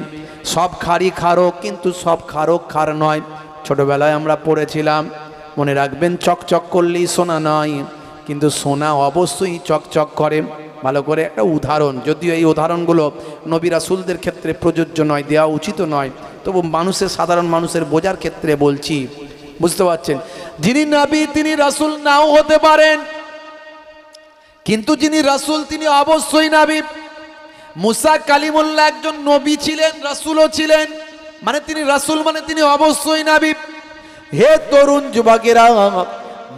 সব খারি খারো, কিন্তু সব খারো খার নয়। ছোটবেলায় আমরা পড়েছিলাম, মনে রাখবেন, চকচক করলেই সোনা নয়, কিন্তু সোনা অবশ্যই চকচক করে। ভালো করে একটা উদাহরণ, যদিও এই উদাহরণগুলো নবী রাসূলদের ক্ষেত্রে প্রযোজ্য নয়, দেওয়া উচিত নয়, তবু মানুষের, সাধারণ মানুষের বোঝার ক্ষেত্রে বলছি, বুঝতে পারছেন? যিনি নবী তিনি রাসূল নাও হতে পারেন, কিন্তু যিনি রাসূল তিনি অবশ্যই নবী। মুসা কালিমুল্লাহ একজন নবী ছিলেন, রাসূলও ছিলেন, মানে তিনি রাসূল, মানে তিনি অবশ্যই নবী। হে তরুণ যুবকেরা,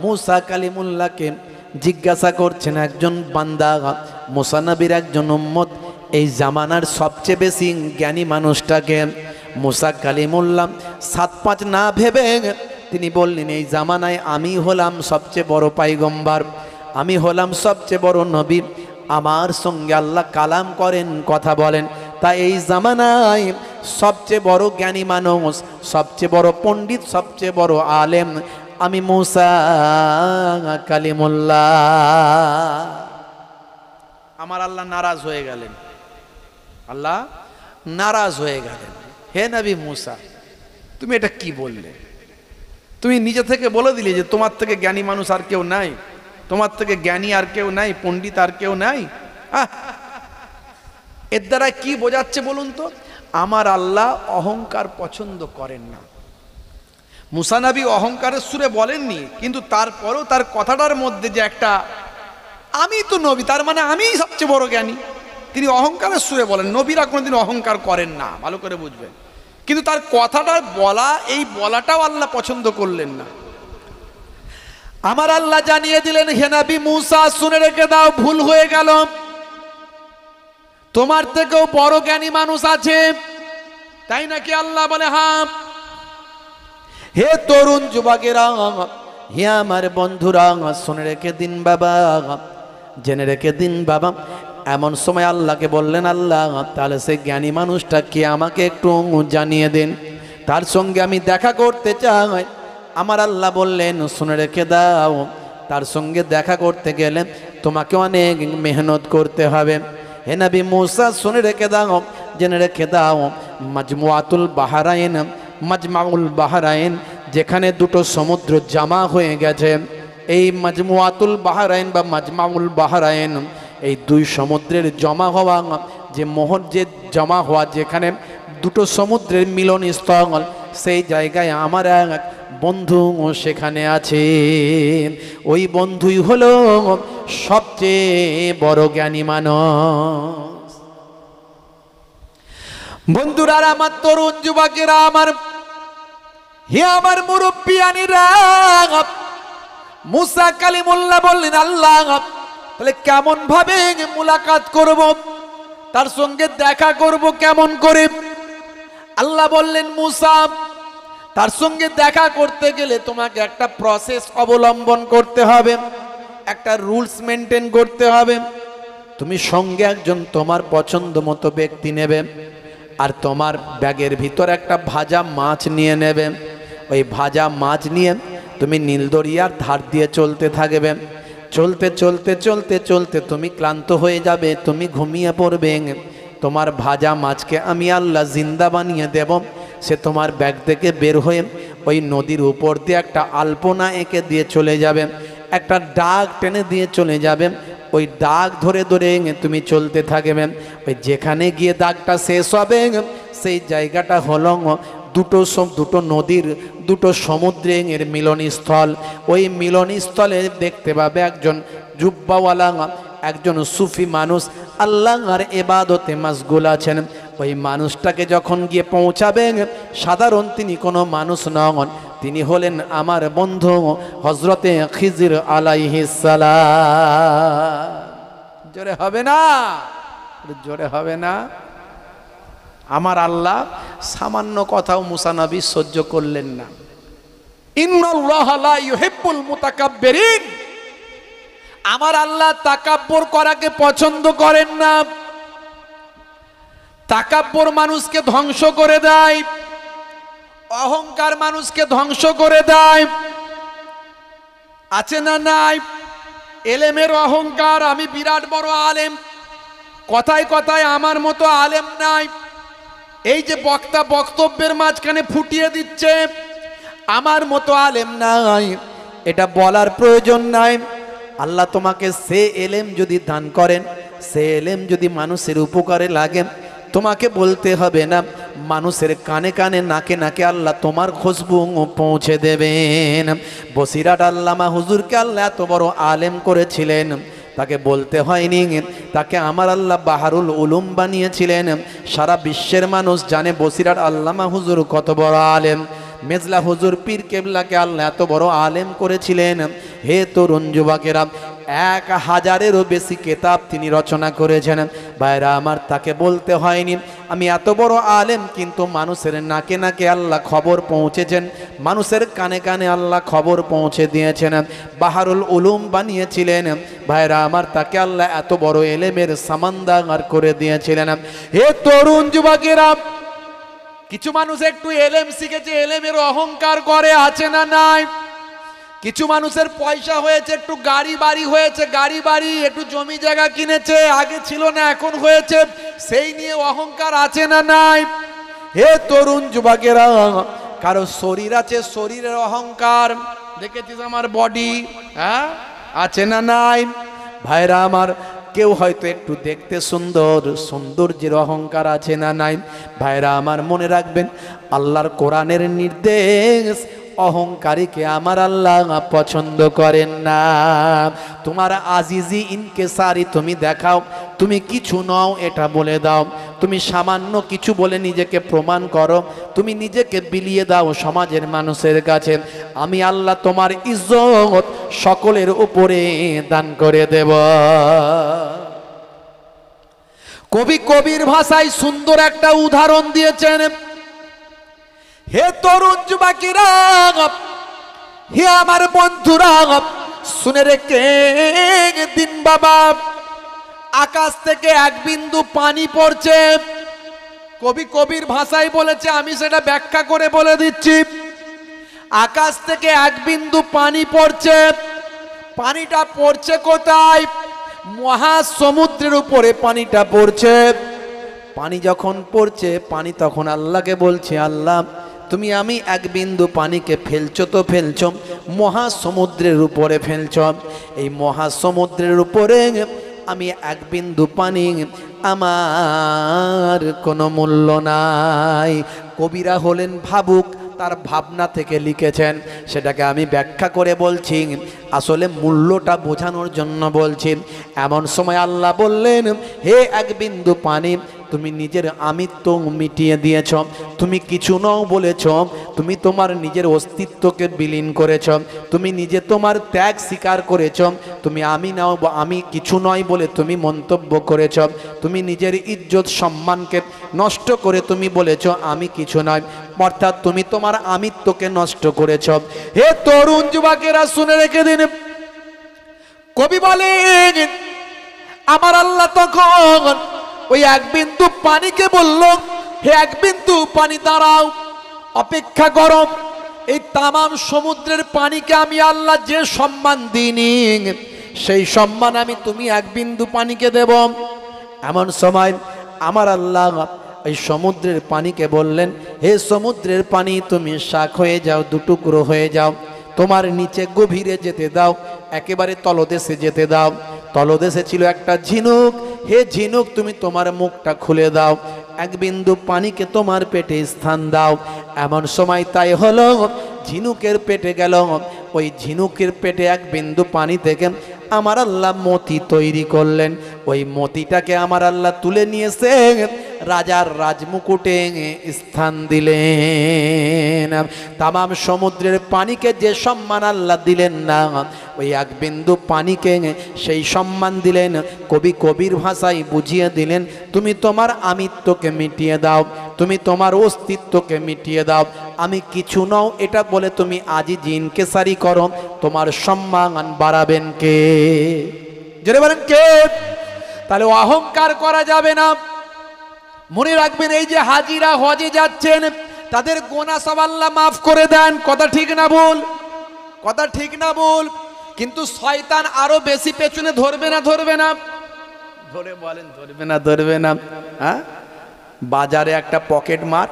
মুসা কালিমুল্লাহকে জিজ্ঞাসা করছেন একজন বান্দা, মুসা নবীর একজন উম্মত, এই জামানার সবচেয়ে বেশি জ্ঞানী মানুষটাকে? মুসা কালিমুল্লাহ 7-5 না ভেবে তিনি বললেন, এই জামানায় আমি হলাম সবচেয়ে বড় পয়গম্বর, আমি হলাম সবচেয়ে বড় নবী, আমার সঙ্গে আল্লাহ কালাম করেন, কথা বলেন। তাই এই জামানায় সবচেয়ে বড় জ্ঞানী মানুষ, সবচেয়ে বড় পণ্ডিত, সবচেয়ে বড় আলেম আমি মুসা কালিমুল্লাহ। আমার আল্লাহ নারাজ হয়ে গেলেন, আল্লাহ নারাজ হয়ে গেলেন। হে নবী মুসা, তুমি এটা কি বললে? তুমি নিজে থেকে বলে দিলে যে তোমার থেকে জ্ঞানী মানুষ আর কেউ নাই, তোমার থেকে জ্ঞানী আর কেউ নাই, পণ্ডিত আর কেউ নাই। এর দ্বারা কি বোঝাচ্ছে বলুন তো? আমার আল্লাহ অহংকার পছন্দ করেন না। মুসা নবী অহংকারের সুরে বলেননি, কিন্তু তারপরেও তার কথাটার মধ্যে যে একটা, আমি তো নবী, তার মানে আমিই সবচেয়ে বড় জ্ঞানী, তিনি অহংকারের সুরে বলেন। নবীরা কোনোদিন অহংকার করেন না, ভালো করে বুঝবেন। কিন্তু তার কথাটা বলা, এই বলাটাও আল্লাহ পছন্দ করলেন না। আমার আল্লাহ জানিয়ে দিলেন, হে নবী মুসা, শুনে রেখে দাও, ভুল হয়ে গেল, তোমার থেকেও বড় জ্ঞানী মানুষ আছে। তাই নাকি? আল্লাহ বলে, হ্যাঁ। হে তরুণ যুবকেরা, হে আমার বন্ধুরা, শুনে রেখে দিন বাবা, জেনে রেখে দিন বাবা। এমন সময় আল্লাহকে বললেন, আল্লাহ তাহলে সেই জ্ঞানী মানুষটা কে আমাকে একটু জানিয়ে দিন, তার সঙ্গে আমি দেখা করতে চাই। আমার আল্লাহ বললেন, শুনে রেখে দাও, তার সঙ্গে দেখা করতে গেলে তোমাকে অনেক মেহনত করতে হবে। হে নবী মুসা, শুনে রেখে দাও, জেনে রেখে দাও, মাজমুআতুল বাহরাইন, মাজমাউল বাহরাইন, যেখানে দুটো সমুদ্র জামা হয়ে গেছে, এই মাজমুআতুল বাহরাইন বা মাজমাউল বাহরাইন, এই দুই সমুদ্রের জমা হওয়া, যে মোহর, যে জমা হওয়া, যেখানে দুটো সমুদ্রের মিলন স্থল, সেই জায়গায় আমার এক বন্ধু সেখানে আছে। ওই বন্ধুই হলো সবচেয়ে বড় জ্ঞানী মানুষ। বন্ধুরা আমার, তরুণ যুবকেরা আমার, হে আমার মুরব্বিয়ানিরা, মুসা কালিমুল্লাহ বললেন, আল্লাহ তাহলে কেমন ভাবে মুলাকাত করব, তার সঙ্গে দেখা করব কেমন করে? আল্লাহ বললেন, মুসা, তার সঙ্গে দেখা করতে গেলে তোমাকে একটা প্রসেস অবলম্বন করতে হবে, একটা রুলস মেনটেন করতে হবে। তুমি সঙ্গে একজন তোমার পছন্দ মতো ব্যক্তি নেবে, আর তোমার ব্যাগের ভিতর একটা ভাজা মাছ নিয়ে নেবে। ওই ভাজা মাছ নিয়ে তুমি নীলদরিয়ার ধার দিয়ে চলতে থাকবে। চলতে চলতে চলতে চলতে তুমি ক্লান্ত হয়ে যাবে, তুমি ঘুমিয়ে পড়বে। তোমার ভাজা মাছকে আমি আল্লাহ জিন্দা বানিয়ে দেব। সে তোমার ব্যাগ থেকে বের হয়ে ওই নদীর উপর দিয়ে একটা আলপনা এঁকে দিয়ে চলে যাবে, একটা ডাক টেনে দিয়ে চলে যাবে। ওই দাগ ধরে ধরে তুমি চলতে থাকবে। ওই যেখানে গিয়ে দাগটা শেষ হবে, সেই জায়গাটা হলো দুটো নদীর দুটো সমুদ্রের মিলনস্থল। ওই মিলনস্থলে দেখতে পাবে একজন জুব্বাওয়ালা, একজন সুফি মানুষ আল্লাহর ইবাদতে মাশগুল আছেন। ওই মানুষটাকে যখন গিয়ে পৌঁছাবেন, সাধারণ তিনি কোনো মানুষ নন, তিনি হলেন আমার বন্ধু হযরতে খিজির আলাইহিস সালাম। জোরে হবে না? জোরে হবে না? আমার আল্লাহ সামান্য কথাও মুসা নবী সহ্য করলেন না। ইন্নাল্লাহা লা ইউহিব্বুল মুতাকাব্বিরিন, আমার আল্লাহ তাকাব্বুর করাকে পছন্দ করেন না। তাকাব্বুর মানুষকে ধ্বংস করে দেয়, অহংকার মানুষকে ধ্বংস করে দেয়। আছে না নাই? এলেমের অহংকার, আমি বিরাট বড় আলেম, কথায় কথায় আমার মতো আলেম নাই। এই যে বক্তা বক্তব্যের মাঝখানে ফুটিয়ে দিচ্ছে আমার মতো আলেম নাই, এটা বলার প্রয়োজন নাই। আল্লাহ তোমাকে সে এলেম যদি দান করেন, সে এলেম যদি মানুষের উপকারে লাগে, তোমাকে বলতে হবে না, মানুষের কানে কানে নাকে নাকে আল্লাহ তোমার খুশবু পৌঁছে দেবেন। বসিরাট আল্লামা হুজুরকে আল্লাহ এত বড় আলেম করেছিলেন, তাকে বলতে হয়নি, তাকে আমার আল্লাহ বাহারুল উলুম বানিয়েছিলেন। সারা বিশ্বের মানুষ জানে বসিরাট আল্লামা হুজুর কত বড় আলেম। মেজলা হুজুর পীর কেবলাকে আল্লাহ এত বড় আলেম করেছিলেন। হে তরুণ যুবকেরা, 1000-এরও বেশি কিতাব তিনি রচনা করেছেন। ভাইরা আমার, তাকে বলতে হয়নি আমি এত বড় আলেম, কিন্তু মানুষের নাকে নাকে আল্লাহ খবর পৌঁছেছেন, মানুষের কানে কানে আল্লাহ খবর পৌঁছে দিয়েছেন, বাহারুল উলুম বানিয়েছিলেন। ভাইরা আমার, তাকে আল্লাহ এত বড় এলেমের সামানদার করে দিয়েছিলেন। হে তরুণ যুবকেরা, কিছু মানুষ একটু এলেম শিখেছে, এলেমের অহংকার করে, আছে না নাই? কিছু মানুষের পয়সা হয়েছে, একটু গাড়ি বাড়ি হয়েছে, গাড়ি বাড়ি একটু জমি জায়গা কিনেছে, আগে ছিল না এখন হয়েছে, সেই নিয়ে অহংকার, আছে না নাই? হে তরুণ যুবকেরা, কারো শরীর আছে, শরীরের অহংকার, দেখেছিস আমার বডি, হ্যাঁ, আছে না নাই? ভাইরা আমার, কেউ হয়তো একটু দেখতে সুন্দর, সৌন্দর্যের অহংকার, আছে না নাই? ভাইরা আমার, মনে রাখবেন আল্লাহর কোরআনের নির্দেশ, অহংকারীকে আমার আল্লাহ পছন্দ করেন না। তোমার আজিজি ইনকেসারি তুমি দেখাও, তুমি কিছু নও এটা বলে দাও, তুমি সামান্য কিছু বলে নিজেকে প্রমাণ করো, তুমি নিজেকে বিলিয়ে দাও সমাজের মানুষের কাছে, আমি আল্লাহ তোমার ইজ্জত সকলের উপরে দান করে দেব। কবি কবির ভাষায় সুন্দর একটা উদাহরণ দিয়েছেন। হে তরুণ যুবকেরা, হে আমার বন্ধুরা, শুনে রেখে দিন বাবা, আকাশ থেকে এক বিন্দু পানি পড়ছে। কবি কবির ভাষায় বলেছে, আমি সেটা ব্যাখ্যা করে বলে দিচ্ছি। আকাশ থেকে এক বিন্দু পানি পড়ছে, পানিটা পড়ছে কোথায়? মহাসমুদ্রের উপরে পানিটা পড়ছে। পানি যখন পড়ছে, পানি তখন আল্লাহকে বলছে, আল্লাহ তুমি আমি এক বিন্দু পানিকে ফেলছো তো ফেলছো, মহাসমুদ্রের উপরে ফেলছো, এই মহাসমুদ্রের উপরে আমি এক বিন্দু পানি, আমার কোনো মূল্য নাই। কবিরা হলেন ভাবুক, তার ভাবনা থেকে লিখেছেন, সেটাকে আমি ব্যাখ্যা করে বলছি, আসলে মূল্যটা বোঝানোর জন্য বলছি। এমন সময় আল্লাহ বললেন, হে এক বিন্দু পানি, তুমি নিজের আমিত্ব মিটিয়ে দিয়েছ, তুমি কিছু নও বলেছ, তুমি তোমার নিজের অস্তিত্বকে বিলীন করেছ, তুমি নিজে তোমার ত্যাগ স্বীকার করেছ, তুমি আমি নাও আমি কিছু নয় বলে তুমি মন্তব্য করেছ, তুমি নিজের ইজ্জত সম্মানকে নষ্ট করে তুমি বলেছ আমি কিছু নয়, অর্থাৎ তুমি তোমার আমিত্বকে নষ্ট করেছ। হে তরুণ যুবকেরা, শুনে রেখে দিন, কবি বলেন আমার আল্লাহ তখন ওই এক বিন্দু পানিকে বলল, হে এক বিন্দু পানি দাঁড়াও, অপেক্ষা করো, এই তামাম সমুদ্রের পানিকে আমি আল্লাহ যে সম্মান দিইনি, সেই সম্মান আমি তুমি এক বিন্দু পানিকে দেব। এমন সময় আমার আল্লাহ এই সমুদ্রের পানিকে বললেন, হে সমুদ্রের পানি, তুমি শাক হয়ে যাও, দুটুকরো হয়ে যাও, তোমার নিচে গভীরে যেতে দাও, একেবারে তলদেশে যেতে দাও। তলদেশে ছিল একটা ঝিনুক, হে ঝিনুক তুমি তোমার মুখটা খুলে দাও, এক বিন্দু পানিকে তোমার পেটে স্থান দাও। এমন সময় তাই হলো, ঝিনুকের পেটে গেল। ওই ঝিনুকের পেটে এক বিন্দু পানি থেকে আমার আল্লাহ মতি তৈরি করলেন। ওই মতিটাকে আমার আল্লাহ তুলে নিয়েছে, রাজার রাজমুকুটে স্থান দিলেন। তামাম সমুদ্রের পানিকে যে সম্মান আল্লাহ দিলেন না, ওই এক বিন্দু পানিকে সেই সম্মান দিলেন। কবি কবির ভাষায় বুঝিয়ে দিলেন, তুমি তোমার আমিত্বকে মিটিয়ে দাও, তুমি তোমার অস্তিত্বকে মিটিয়ে দাও, আমি কিছু নও এটা বলে তুমি আজই জিনকে সারি করো, তোমার সম্মান বাড়াবেন কে? জোরে বলেন কে? তাহলে অহংকার করা যাবে না। মনে রাখবেন, এই যে হাজিরা হজে যাচ্ছেন, তাদের গোনা সব আল্লাহ মাফ করে দেন। কথা ঠিক না ভুল? কথা ঠিক না ভুল? কিন্তু শয়তান আরো বেশি পেছনে ধরবে না ধরবে না? ধরে বলেন, ধরবে না ধরবে না? হ্যাঁ, বাজারে একটা পকেট মার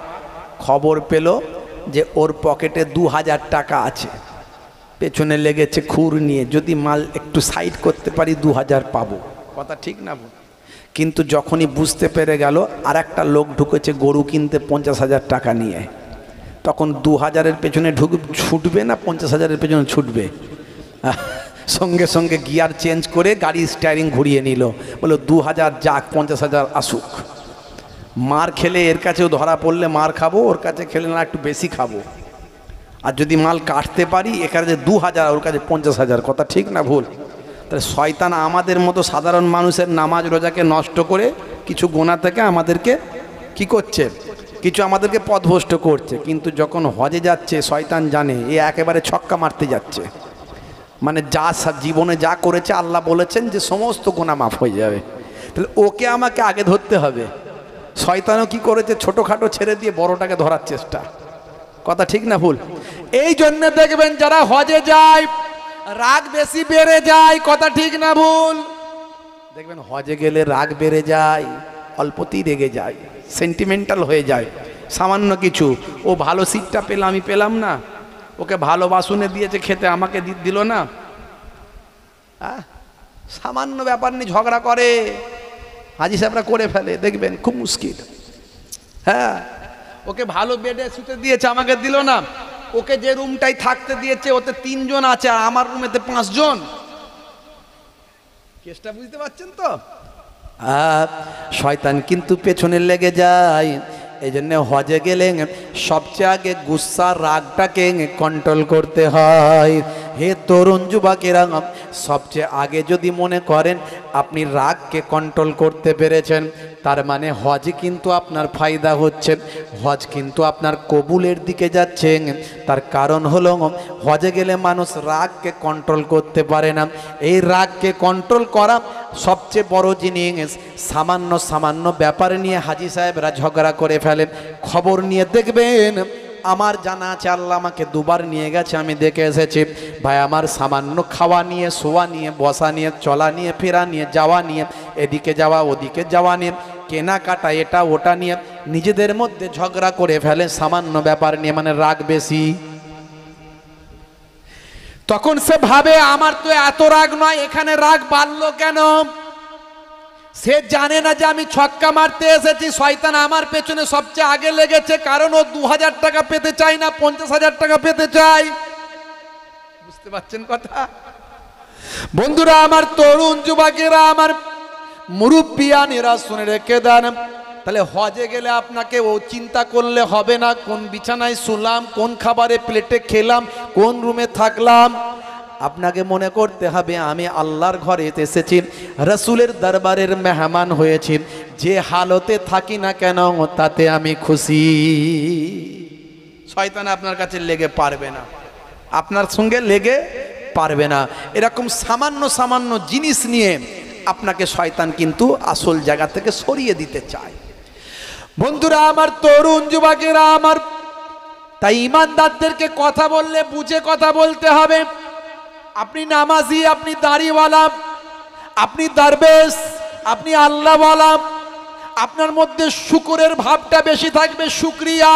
খবর পেল যে ওর পকেটে 2000 টাকা আছে, পেছনে লেগেছে খুর নিয়ে, যদি মাল একটু সাইড করতে পারি 2000 পাবো। কথা ঠিক না ভুল? কিন্তু যখনই বুঝতে পেরে গেল আর একটা লোক ঢুকেছে গরু কিনতে 50,000 টাকা নিয়ে, তখন 2000-এর পেছনে ছুটবে না 50,000-এর পেছনে ছুটবে? সঙ্গে সঙ্গে গিয়ার চেঞ্জ করে গাড়ি স্টিয়ারিং ঘুরিয়ে নিল, বললো 2000 যাক, 50,000 আসুক। মার খেলে এর কাছেও ধরা পড়লে মার খাবো, ওর কাছে খেলে না একটু বেশি খাবো। আর যদি মাল কাটতে পারি, এখানে যে 2000 ওর কাছে 50,000। কথা ঠিক না ভুল? তাহলে শয়তান আমাদের মতো সাধারণ মানুষের নামাজ রোজাকে নষ্ট করে কিছু গোনা থেকে আমাদেরকে কি করছে, কিছু আমাদেরকে পথভ্রষ্ট করছে। কিন্তু যখন হজে যাচ্ছে, শয়তান জানে এ একেবারে ছক্কা মারতে যাচ্ছে, মানে যা জীবনে যা করেছে আল্লাহ বলেছেন যে সমস্ত গোনা মাফ হয়ে যাবে। তাহলে ওকে আমাকে আগে ধরতে হবে। শয়তানও কি করেছে, ছোটোখাটো ছেড়ে দিয়ে বড়টাকে ধরার চেষ্টা। কথা ঠিক না ভুল? এই জন্য দেখবেন যারা হজে যায় রাগ বেশি বেড়ে যায়। কথা ঠিক না ভুল? দেখবেন হজে গেলে রাগ বেড়ে যায়, অল্পতেই রেগে যায়, সেন্টিমেন্টাল হয়ে যায়। সামান্য কিছু, ও ভালো সিটটা পেলাম, আমি পেলাম না, ওকে ভালো বাসনে দিয়েছে খেতে, আমাকে দিল না, সামান্য ব্যাপার নিয়ে ঝগড়া করে। হাজি সাহেবরা করে ফেলে, দেখবেন খুব মুশকিল। হ্যাঁ, ওকে ভালো বেডে শুতে দিয়েছে, আমাকে দিল না। ওকে যে রুমটাই থাকতে দিয়েছে ওতে 3 জন আছে, আর আমার রুমেতে 5 জন। কেসটা বুঝতে পারছেন তো? শয়তান কিন্তু পেছনে লেগে যায়। এই জন্য হজে গেলে সবচেয়ে আগে গুসা রাগটাকে কন্ট্রোল করতে হয়। হে তরুণ যুবকেরা, সবচেয়ে আগে যদি মনে করেন আপনি রাগকে কন্ট্রোল করতে পেরেছেন, তার মানে হজ কিন্তু আপনার ফায়দা হচ্ছে, হজ কিন্তু আপনার কবুলের দিকে যাচ্ছে। তার কারণ হলো হজে গেলে মানুষ রাগকে কন্ট্রোল করতে পারে না। এই রাগকে কন্ট্রোল করা সবচেয়ে বড় জিনিস। সামান্য সামান্য ব্যাপার নিয়ে হাজি সাহেবরা ঝগড়া করে ফেলেন। খবর নিয়ে দেখবেন, আমার জানা আছে আল্লাহ আমাকে 2 বার নিয়ে গেছে, আমি দেখে এসেছি। ভাই আমার সামান্য খাওয়া নিয়ে, শোয়া নিয়ে, বসা নিয়ে, চলা নিয়ে, ফেরা নিয়ে, যাওয়া নিয়ে, এদিকে যাওয়া ওদিকে যাওয়া নিয়ে, কেনাকাটা এটা ওটা নিয়ে নিজেদের মধ্যে ঝগড়া করে ফেলে সামান্য ব্যাপার নিয়ে, মানে রাগ বেশি। তখন সে ভাবে আমার তো এত রাগ নয়, এখানে রাগ বাড়লো কেন? সে জানে না যে আমি ছক্কা মারতে এসেছি, শয়তান আমার পেছনে সবচেয়ে আগে লেগেছে, কারণ ও 2000 টাকা পেতে চায় না, 50,000 টাকা পেতে চায়। বুঝতে পারছেন কথা? বন্ধুরা আমার, তরুণ যুবকেরা আমার, মুরব্বিয়ানেরা শুনে রেখে দেন। তাহলে হজে গেলে আপনাকে ও চিন্তা করলে হবে না কোন বিছানায় শুলাম, কোন খাবারে প্লেটে খেলাম, কোন রুমে থাকলাম। আপনাকে মনে করতে হবে আমি আল্লাহর ঘরে এসেছি, রাসূলের দরবারের মেহমান হয়েছি, যে হালতে থাকি না কেন তাতে আমি খুশি। শয়তান আপনার কাছে লেগে পারবে না, আপনার সঙ্গে লেগে পারবে না। এরকম সামান্য সামান্য জিনিস নিয়ে আপনাকে শয়তান কিন্তু আসল জায়গা থেকে সরিয়ে দিতে চায়। বন্ধুরা আমার, তরুণ যুবকেরা আমার, তাই ইমানদারদেরকে কথা বললে বুঝে কথা বলতে হবে। আপনি নামাজি, আপনি দাড়িওয়ালা, আপনি দরবেশ, আপনি আল্লাহওয়ালা, আপনার মধ্যে শুকরের ভাবটা বেশি থাকবে, শুকরিয়া।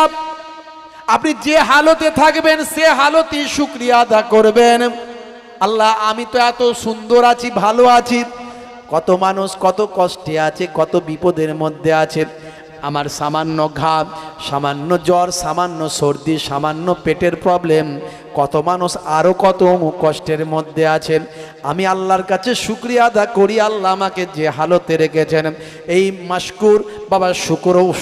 আপনি যে হালতে থাকবেন সে হালতেই শুকরিয়া আদা করবেন। আল্লাহ আমি তো এত সুন্দর আছি, ভালো আছি, কত মানুষ কত কষ্টে আছে, কত বিপদের মধ্যে আছে, আমার সামান্য ঘাম, সামান্য জ্বর, সামান্য সর্দি, সামান্য পেটের প্রবলেম, কত মানুষ আরও কত কষ্টের মধ্যে আছেন। আমি আল্লাহর কাছে শুকরিয়া আদা করি, আল্লাহ আমাকে যে হালতে রেখেছেন। এই মাশকুর বাবা,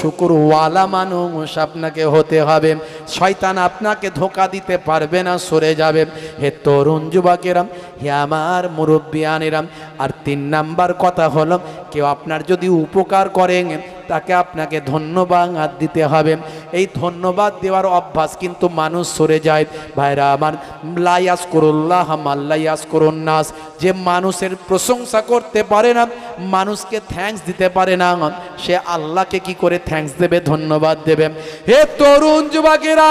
শুকুরওয়ালা মানুষ আপনাকে হতে হবে। শয়তান আপনাকে ধোঁকা দিতে পারবে না, সরে যাবে। হে তরুণ যুবকেরাম, হে আমার মুরব্বিয়ানেরাম। আর 3 নাম্বার কথা হলো, কেউ আপনার যদি উপকার করেন তাকে আপনাকে ধন্যবাদ দিতে হবে। এই ধন্যবাদ দেওয়ার অভ্যাস কিন্তু মানুষ সরে যায়। ভাইরা আমার, লা ইয়াজকুরুল্লাহ মাল্লা ইয়াজকুরুন নাস, যে মানুষের প্রশংসা করতে পারে না, মানুষকে থ্যাঙ্কস দিতে পারে না, সে আল্লাহকে কি করে থ্যাঙ্কস দেবে, ধন্যবাদ দেবে? হে তরুণ যুবকেরা,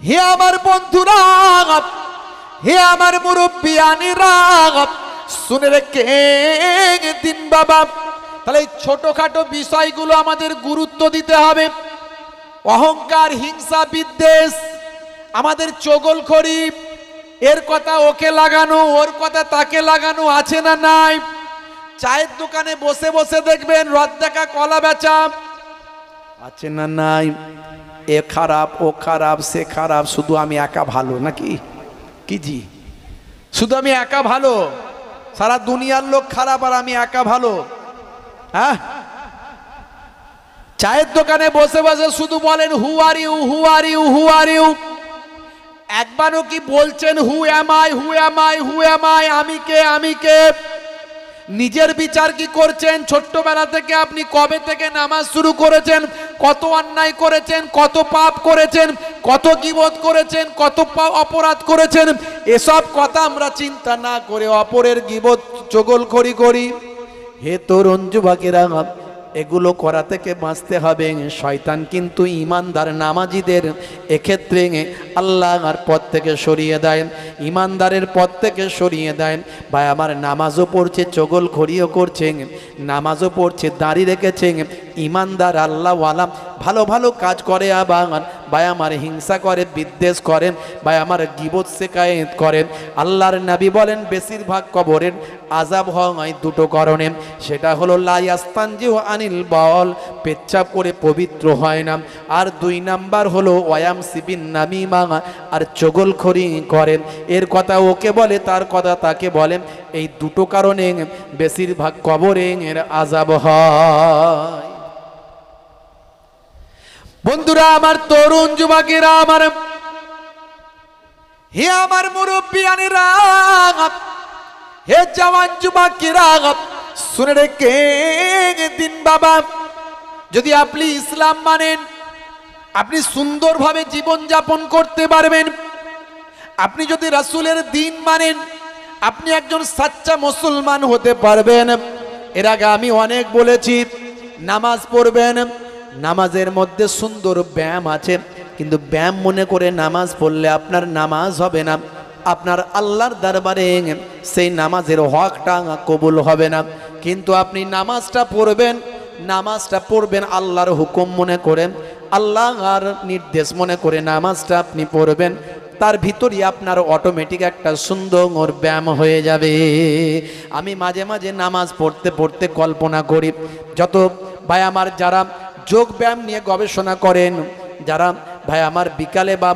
হে আমার বন্ধুরা, হে আমার মুরব্বিয়ানেরা, শুনে রেখে দিন বাবা। তাহলে এই ছোটখাটো বিষয়গুলো আমাদের গুরুত্ব দিতে হবে। অহংকার, হিংসা, বিদ্বেষ, আমাদের চগলখড়ি, এর কথা ওকে লাগানো, ওর কথা তাকে লাগানো আছে না নাই? চায়ের দোকানে বসে বসে দেখবেন রদ দেখা কলা বেচা আছে না নাই? এ খারাপ, ও খারাপ, সে খারাপ, শুধু আমি একা ভালো, নাকি কি জি? শুধু আমি একা ভালো, সারা দুনিয়ার লোক খারাপ আর আমি একা ভালো? হ্যাঁ, চায়ের দোকানে বসে বসে শুধু বলেন who are you, who are you, who are you. একবারও কি বলছেন who am I, who am I, who am I, আমি কে, আমি কে? নিজের বিচার কি করছেন? ছোট্টবেলা থেকে আপনি কবে থেকে নামাজ শুরু করেছেন, কত অন্যায় করেছেন, কত পাপ করেছেন, কত গীবত করেছেন, কত অপরাধ করেছেন? এসব কথা আমরা চিন্তা না করে অপরের গীবত চগলখড়ি করি। হে তরুণ যুবকেরা, এগুলো করা থেকে বাঁচতে হবে। শয়তান কিন্তু ইমানদার নামাজিদের এক্ষেত্রে আল্লাহর পথ থেকে সরিয়ে দেয়, ইমানদারের পথ থেকে সরিয়ে দেয়। ভাই আমার, নামাজও পড়ছে, চগলখড়িও করছে, নামাজও পড়ছে, দাড়ি রেখেছে, ইমানদার আল্লাহওয়ালা, ভালো ভালো কাজ করে, আবার ভাই আমার হিংসা করে, বিদ্বেষ করেন, ভাই আমার গীবত শিকায়েত করেন। আল্লাহর নবী বলেন বেশিরভাগ কবরের আযাব হয় 2টো কারণে। সেটা হলো লা ইয়াস্তানজিউ আনিল বাউল, পেচ্ছাপ করে পবিত্র হয় না। আর 2 নাম্বার হলো ওয়ায়ামসিবিন নামিমা, আর চগলখড়ি করেন। এর কথা ওকে বলে, তার কথা তাকে বলেন। এই 2টো কারণে বেশিরভাগ কবরের আযাব হয়। বন্ধুরা আমার, তরুণ যুবকেরা আমার, হে আমার মুরব্বিয়ানেরা, হে জওয়ান যুবকেরা, শুনে রেখে দিন বাবা। যদি আপনি ইসলাম মানেন, আপনি সুন্দরভাবে জীবন যাপন করতে পারবেন। আপনি যদি রাসূলের দ্বীন মানেন, আপনি একজন সাচ্চা মুসলমান হতে পারবেন। এর আগে আমি অনেক বলেছি, নামাজ পড়বেন, নামাজের মধ্যে সুন্দর ব্যায়াম আছে, কিন্তু ব্যায়াম মনে করে নামাজ পড়লে আপনার নামাজ হবে না, আপনার আল্লাহর দরবারে সেই নামাজের হকটা কবুল হবে না। কিন্তু আপনি নামাজটা পড়বেন আল্লাহর হুকুম মনে করে, আল্লাহর নির্দেশ মনে করে নামাজটা আপনি পড়বেন, তার ভিতরই আপনার অটোমেটিক একটা সুন্দর ব্যায়াম হয়ে যাবে। আমি মাঝে মাঝে নামাজ পড়তে পড়তে কল্পনা করি, যত ভাই আমার যারা যোগ ব্যায়াম নিয়ে গবেষণা করেন, যারা ভাই আমার বিকালে বা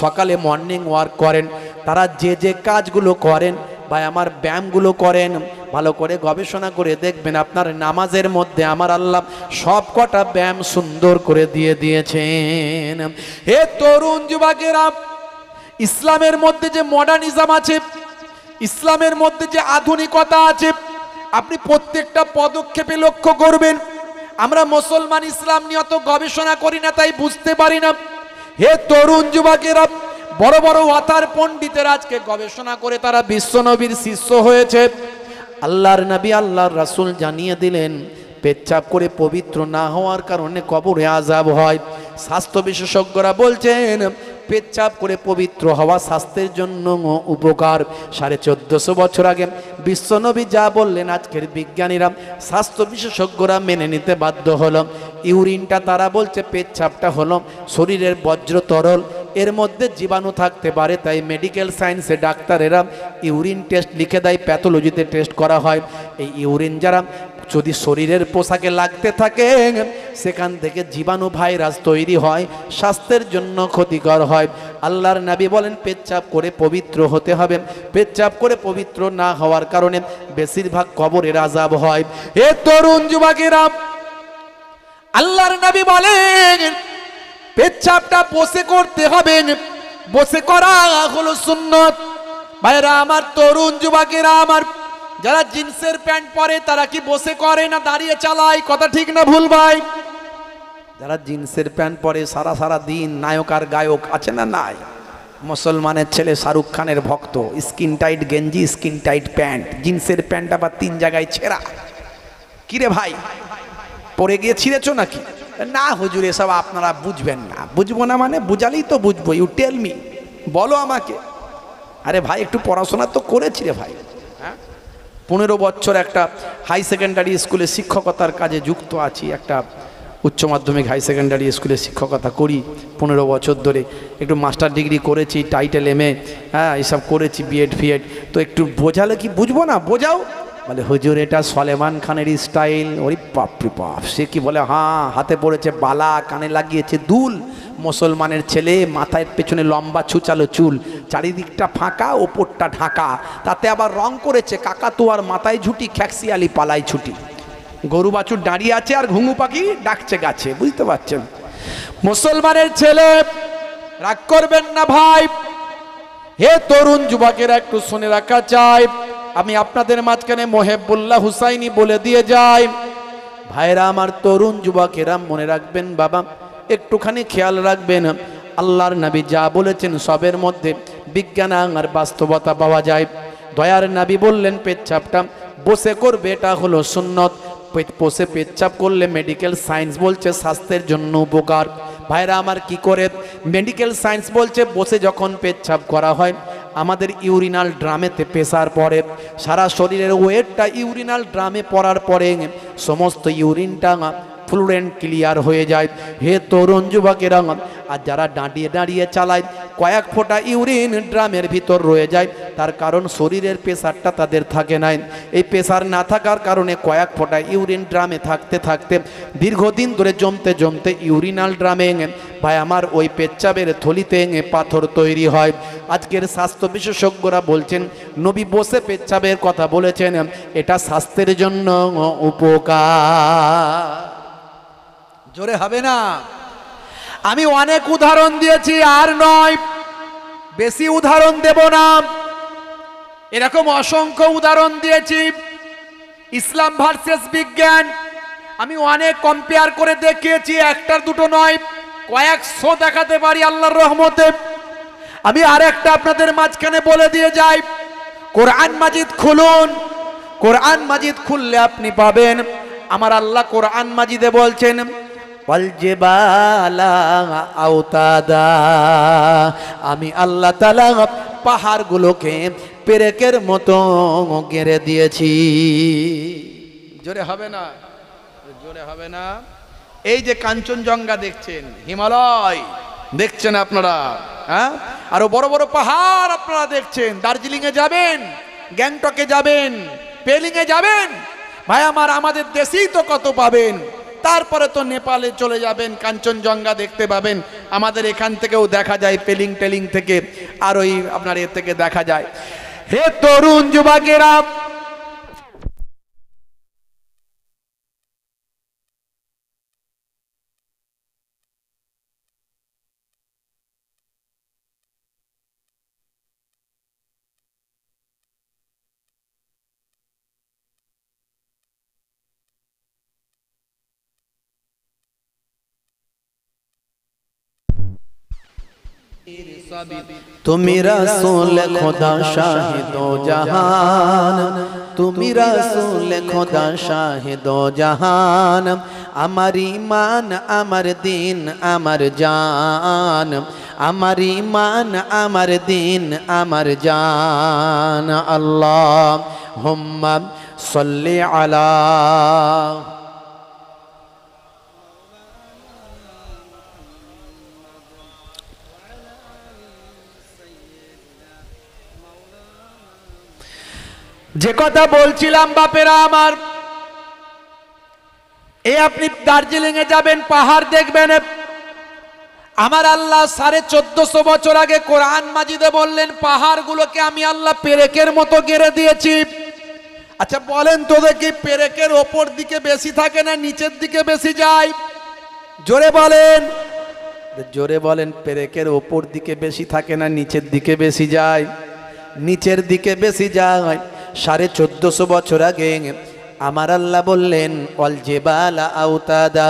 সকালে মর্নিং ওয়ার্ক করেন, তারা যে যে কাজগুলো করেন, ভাই আমার ব্যায়ামগুলো করেন, ভালো করে গবেষণা করে দেখবেন আপনার নামাজের মধ্যে আমার আল্লাহ সব কটা ব্যায়াম সুন্দর করে দিয়ে দিয়েছেন। হে তরুণ যুবকেরা, ইসলামের মধ্যে যে মডার্নিজম আছে, ইসলামের মধ্যে যে আধুনিকতা আছে, আপনি প্রত্যেকটা পদক্ষেপে লক্ষ্য করবেন। আমরা মুসলমান ইসলাম নিয়ে অত গবেষণা করি না, তাই বুঝতে পারি না। হে তরুণ যুবকেরা, বড় বড় ওয়াতার পণ্ডিতেরা আজকে গবেষণা করে তারা বিশ্বনবীর শিষ্য হয়েছে। আল্লাহর নবী, আল্লাহর রাসূল জানিয়ে দিলেন, পেচ্ছাপ করে পবিত্র না হওয়ার কারণে কবরে আযাব হয়। স্বাস্থ্য বিশেষজ্ঞরা বলছেন পেচ্ছাপ করে পবিত্র হওয়া স্বাস্থ্যের জন্য উপকার। 1450 বছর আগে বিশ্বনবী যা বললেন, আজকের বিজ্ঞানীরা, স্বাস্থ্য বিশেষজ্ঞরা মেনে নিতে বাধ্য হলো। ইউরিনটা তারা বলছে পেচ্ছাপটা হলো শরীরের বজ্র তরল, এর মধ্যে জীবাণু থাকতে পারে, তাই মেডিকেল সায়েন্সে ডাক্তারেরা ইউরিন টেস্ট লিখে দেয়, প্যাথোলজিতে টেস্ট করা হয়। এই ইউরিন যারা যদি শরীরের পোশাকে লাগতে থাকে সেখান থেকে জীবাণু ভাইরাস তৈরি হয়, স্বাস্থ্যের জন্য ক্ষতিকর হয়। আল্লাহর নবী বলেন পেচ্ছাপ করে পবিত্র হতে হবে। পেচ্ছাপ করে পবিত্র না হওয়ার কারণে বেশিরভাগ কবরের আযাব হয়। হে তরুণ যুবকেরা, আল্লাহর নবী বলেন পেচ্ছাপটা বসে করতে হবে, বসে করা হলো সুন্নত। ভাইরা আমার, তরুণ যুবকেরা আমার, যারা জিন্সের প্যান্ট পরে তারা কি বসে করে না দাঁড়িয়ে চালায়? কথা ঠিক না ভুল ভাই? যারা জিন্সের প্যান্ট পরে সারা সারা দিন, নায়ক আর গায়ক আছে না নাই? মুসলমানের ছেলে শাহরুখ খানের ভক্ত, স্কিন টাইট গেঞ্জি, স্কিন টাইট প্যান্ট, জিন্সের প্যান্ট আবার 3 জায়গায় ছেঁড়া। কিরে ভাই, পরে গিয়ে ছিঁড়েছো নাকি? না হুজুর, এসব আপনারা বুঝবেন না। বুঝবো না মানে? বুঝালেই তো বুঝবো। ইউ টেল মি, বলো আমাকে। আরে ভাই, একটু পড়াশোনা তো করেছি রে ভাই। 15 বছর একটা হাই সেকেন্ডারি স্কুলে শিক্ষকতার কাজে যুক্ত আছি। একটা উচ্চ মাধ্যমিক হাই সেকেন্ডারি স্কুলে শিক্ষকতা করি 15 বছর ধরে। একটু মাস্টার ডিগ্রি করেছি, টাইটেল MA, এইসব করেছি, বিএড ফিএড। তো একটু বোঝালে কি বুঝবো না? বোঝাও। বলে হুজুর এটা সলেমান খানের স্টাইল। ওরে বাপরে বাপ! সে কি বলে? হ্যাঁ, হাতে পড়েছে বালা, কানে লাগিয়েছে দুল। মুসলমানের ছেলে, মাথায় পেছনে লম্বা ছুচালো চুল, চারিদিকটা ফাঁকা, ওপরটা ঢাকা, তাতে আবার রং করেছে কাকাতুয়ার মাথায় ঝুটি, খ্যাক্সিয়ালি পালাই ছুটি। গরু বাছুর দাঁড়িয়ে আছে আর ঘুঙু পাখি ডাকছে গাছে। বুঝতে পারছেন? মুসলমানের ছেলে, রাগ করবেন না ভাই। হে তরুণ যুবকেরা, একটু শুনে রাখা চাই, আমি আপনাদের মাঝখানে মোহেবুল্লাহ হুসাইনি বলে দিয়ে যাই। ভাইরা আমার, তরুণ যুবকেরা মনে রাখবেন বাবা, একটুখানি খেয়াল রাখবেন। আল্লাহর নবী যা বলেছেন সবের মধ্যে বিজ্ঞান আর বাস্তবতা পাওয়া যায়। দয়ার নবী বললেন পেচ্ছাপটা বসে করবে, এটা হলো সুন্নত। বসে পেচ্ছাপ করলে মেডিকেল সায়েন্স বলছে স্বাস্থ্যের জন্য উপকার। ভাইরা আমার, কি করে? মেডিকেল সায়েন্স বলছে বসে যখন পেচ্ছাপ করা হয় আমাদের ইউরিনাল ড্রামেতে প্রেসার পড়ে, সারা শরীরের ওয়েটটা ইউরিনাল ড্রামে পড়ার পরে সমস্ত ইউরিনটা ফ্লুয়েন্ট ক্লিয়ার হয়ে যায়। হে তরুণ যুবকেরা, আর যারা দাঁড়িয়ে দাঁড়িয়ে চালায় কয়েক ফোঁটা ইউরিন ড্রামের ভিতর রয়ে যায়, তার কারণ শরীরের প্রেসারটা তাদের থাকে নাই। এই প্রেসার না থাকার কারণে কয়েক ফোঁটা ইউরিন ড্রামে থাকতে থাকতে দীর্ঘদিন ধরে জমতে জমতে ইউরিনাল ড্রামে ভাই আমার ওই পেচ্ছাপের থলিতে পাথর তৈরি হয়। আজকের স্বাস্থ্য বিশেষজ্ঞরা বলছেন নবী বসে পেচ্ছাপের কথা বলেছেন, এটা স্বাস্থ্যের জন্য উপকার। জোরে হবে না? আমি অনেক উদাহরণ দিয়েছি, আর নয়, বেশি উদাহরণ দেব না। এরকম অসংখ্য উদাহরণ দিয়েছি। ইসলাম ভার্সেস বিজ্ঞান আমি অনেক কম্পেয়ার করে দেখিয়েছি, একটার দুটো নয়, কয়েকশো দেখাতে পারি আল্লাহর রহমতে। আমি আরেকটা আপনাদের মাঝখানে বলে দিয়ে যাই, কোরআন মাজিদ খুলুন। কোরআন মাজিদ খুললে আপনি পাবেন আমার আল্লাহ কোরআন মাজিদে বলছেন ওয়ালজিবালা আওতাদা, আমি আল্লাহ তাআলা পাহাড়গুলোকে পেরেকের মতো গেড়ে দিয়েছি। জোরে হবে না? জোরে হবে না? এই যে কাঞ্চনজঙ্ঘা দেখছেন, হিমালয় দেখছেন আপনারা, হ্যাঁ, আরো বড় বড় পাহাড় আপনারা দেখছেন। দার্জিলিং এ যাবেন, গ্যাংটকে যাবেন, পেলিং এ যাবেন, ভাই আমার আমাদের দেশেই তো কত পাবেন। তারপরে তো নেপালে চলে যাবেন, কাঞ্চনজঙ্ঘা দেখতে পাবেন। আমাদের এখান থেকেও দেখা যায়, পেলিং টেলিং থেকে আর ওই আপনার এর থেকে দেখা যায়। হে তরুণ যুবকেরা, তুমি রাসূল খোদা শাহিদো জাহান, তুমি রাসূল খোদা শাহিদো জাহান, আমার ঈমান আমার দিন আমার জান, আমার ঈমান আমার দিন আমার জান। আল্লাহুম্মা সাল্লি আলা যে কথা বলছিলাম বাপেরা আমার, এই আপনি দার্জিলিং এ যাবেন, পাহাড় দেখবেন। আমার আল্লাহ 1450 বছর আগে কোরআন মাজিদে বললেন পাহাড়গুলোকে আমি আল্লাহ পেরেকের মতো গেড়ে দিয়েছি। আচ্ছা বলেন তো দেখি, পেরেকের ওপর দিকে বেশি থাকে না নিচের দিকে বেশি যায়? জোরে বলেন, জোরে বলেন। পেরেকের ওপর দিকে বেশি থাকে না নিচের দিকে বেশি যায়? নিচের দিকে বেশি যায়। 1450 বছর আগে আমার আল্লাহ বললেন অল জেবালা আওতাদা,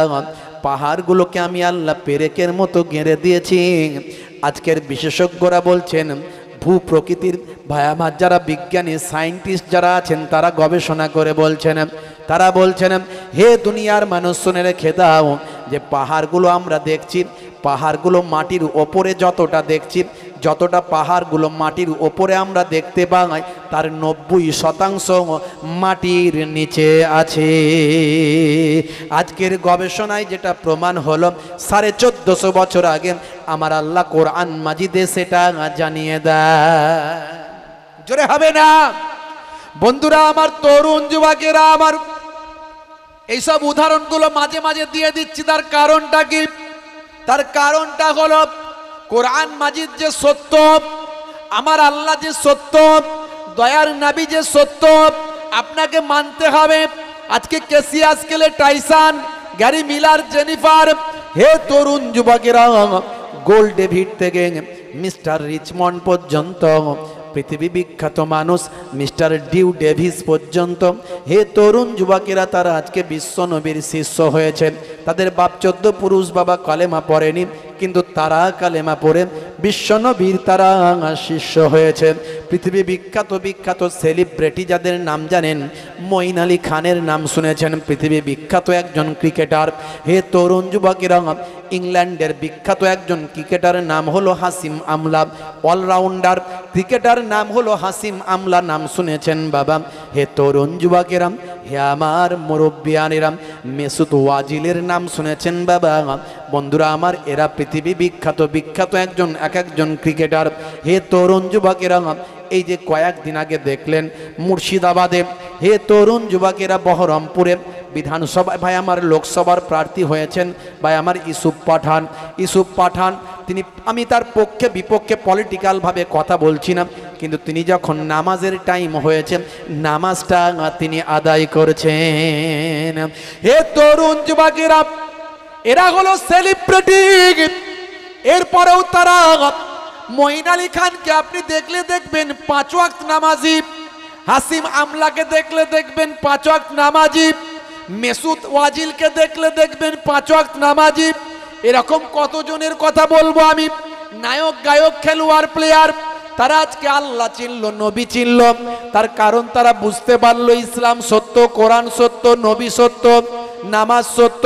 পাহাড়গুলোকে আমি আল্লাহ পেরেকের মতো গেঁড়ে দিয়েছি। আজকের বিশেষজ্ঞরা বলছেন, ভূ প্রকৃতির ভাই আমার যারা বিজ্ঞানী সায়েন্টিস্ট যারা আছেন তারা গবেষণা করে বলছেন, তারা বলছেন হে দুনিয়ার মানুষ শুনে রেখে দাও যে পাহাড়গুলো আমরা দেখছি, পাহাড়গুলো মাটির ওপরে যতটা দেখছি, যতটা পাহাড়গুলো মাটির ওপরে আমরা দেখতে পাই তার 90% মাটির নিচে আছে। আজকের গবেষণায় যেটা প্রমাণ হলো 1450 বছর আগে আমার আল্লাহ কোরআন মাজিদে সেটা জানিয়ে দেয়। জোরে হবে না? বন্ধুরা আমার, তরুণ যুবকেরা আমার, এইসব উদাহরণগুলো মাঝে মাঝে দিয়ে দিচ্ছি। তার কারণটা কি? তার কারণটা হলো কোরআন মাজিদ যে সত্য, আমার আল্লাহ যে সত্য, দয়ার নবী যে সত্য, আপনাকে মানতে হবে। আজকে Cassius Clay Tyson, Gary Miller, Jennifer, হে তরুণ যুবকেরা, গোল্ড ডেভিড থেকে মিস্টার রিচমন্ড পর্যন্ত, পৃথিবী বিখ্যাত মানুষ মিস্টার ডিউ ডেভিস পর্যন্ত, হে তরুণ যুবকেরা, তারা আজকে বিশ্ব নবীর শিষ্য হয়েছেন। তাদের বাপ 14 পুরুষ বাবা কালেমা পড়েনি, কিন্তু তারা কালেমা পড়ে বিশ্ব নবীর তারা শিষ্য হয়েছে। পৃথিবী বিখ্যাত বিখ্যাত সেলিব্রিটি যাদের নাম জানেন, মঈন আলী খানের নাম শুনেছেন, পৃথিবী বিখ্যাত একজন ক্রিকেটার। হে তরুণ যুবকেরা, ইংল্যান্ডের বিখ্যাত একজন ক্রিকেটারের নাম হলো হাসিম আমলা, অলরাউন্ডার ক্রিকেটার নাম হলো হাসিম আমলা, নাম শুনেছেন বাবা? হে তরুণ যুবকেরা, হে আমার মুরব্বিয়ানেরা, মেসুত ওয়াজিলের নাম শুনেছেন বাবা? বন্ধুরা আমার, এরা পৃথিবী বিখ্যাত বিখ্যাত একজন ক্রিকেটার। হে তরুণ যুবকেরা, এই যে কয়েকদিন আগে দেখলেন মুর্শিদাবাদে, হে তরুণ যুবকেরা, বহরমপুরে বিধানসভায় ভাই আমার লোকসভার প্রার্থী হয়েছেন ভাই আমার ইউসুফ পাঠান। তিনি, আমি তার পক্ষে বিপক্ষে পলিটিক্যালভাবে কথা বলছি না, কিন্তু তিনি যখন নামাজের টাইম হয়েছে নামাজটা তিনি আদায় করেছেন। হে তরুণ যুবকেরা, এরা হলো সেলিব্রিটি। এরপরেও তারা, মঈন আলী খানকে আপনি দেখলে দেখবেন 5 ওয়াক্ত নামাজি, হাসিম আমলাকে দেখলে দেখবেন 5 ওয়াক্ত নামাজি, মেসুত ওয়াজিলকে দেখলে দেখবেন 5 ওয়াক্ত নামাজি। এরকম কতজনের কথা বলবো আমি, নায়ক গায়ক খেলোয়াড় প্লেয়ার, তারা আজকে আল্লাহ চিনল, নবী চিনল। তার কারণ তারা বুঝতে পারলো ইসলাম সত্য, কোরআন সত্য, নবী সত্য, নামাজ সত্য।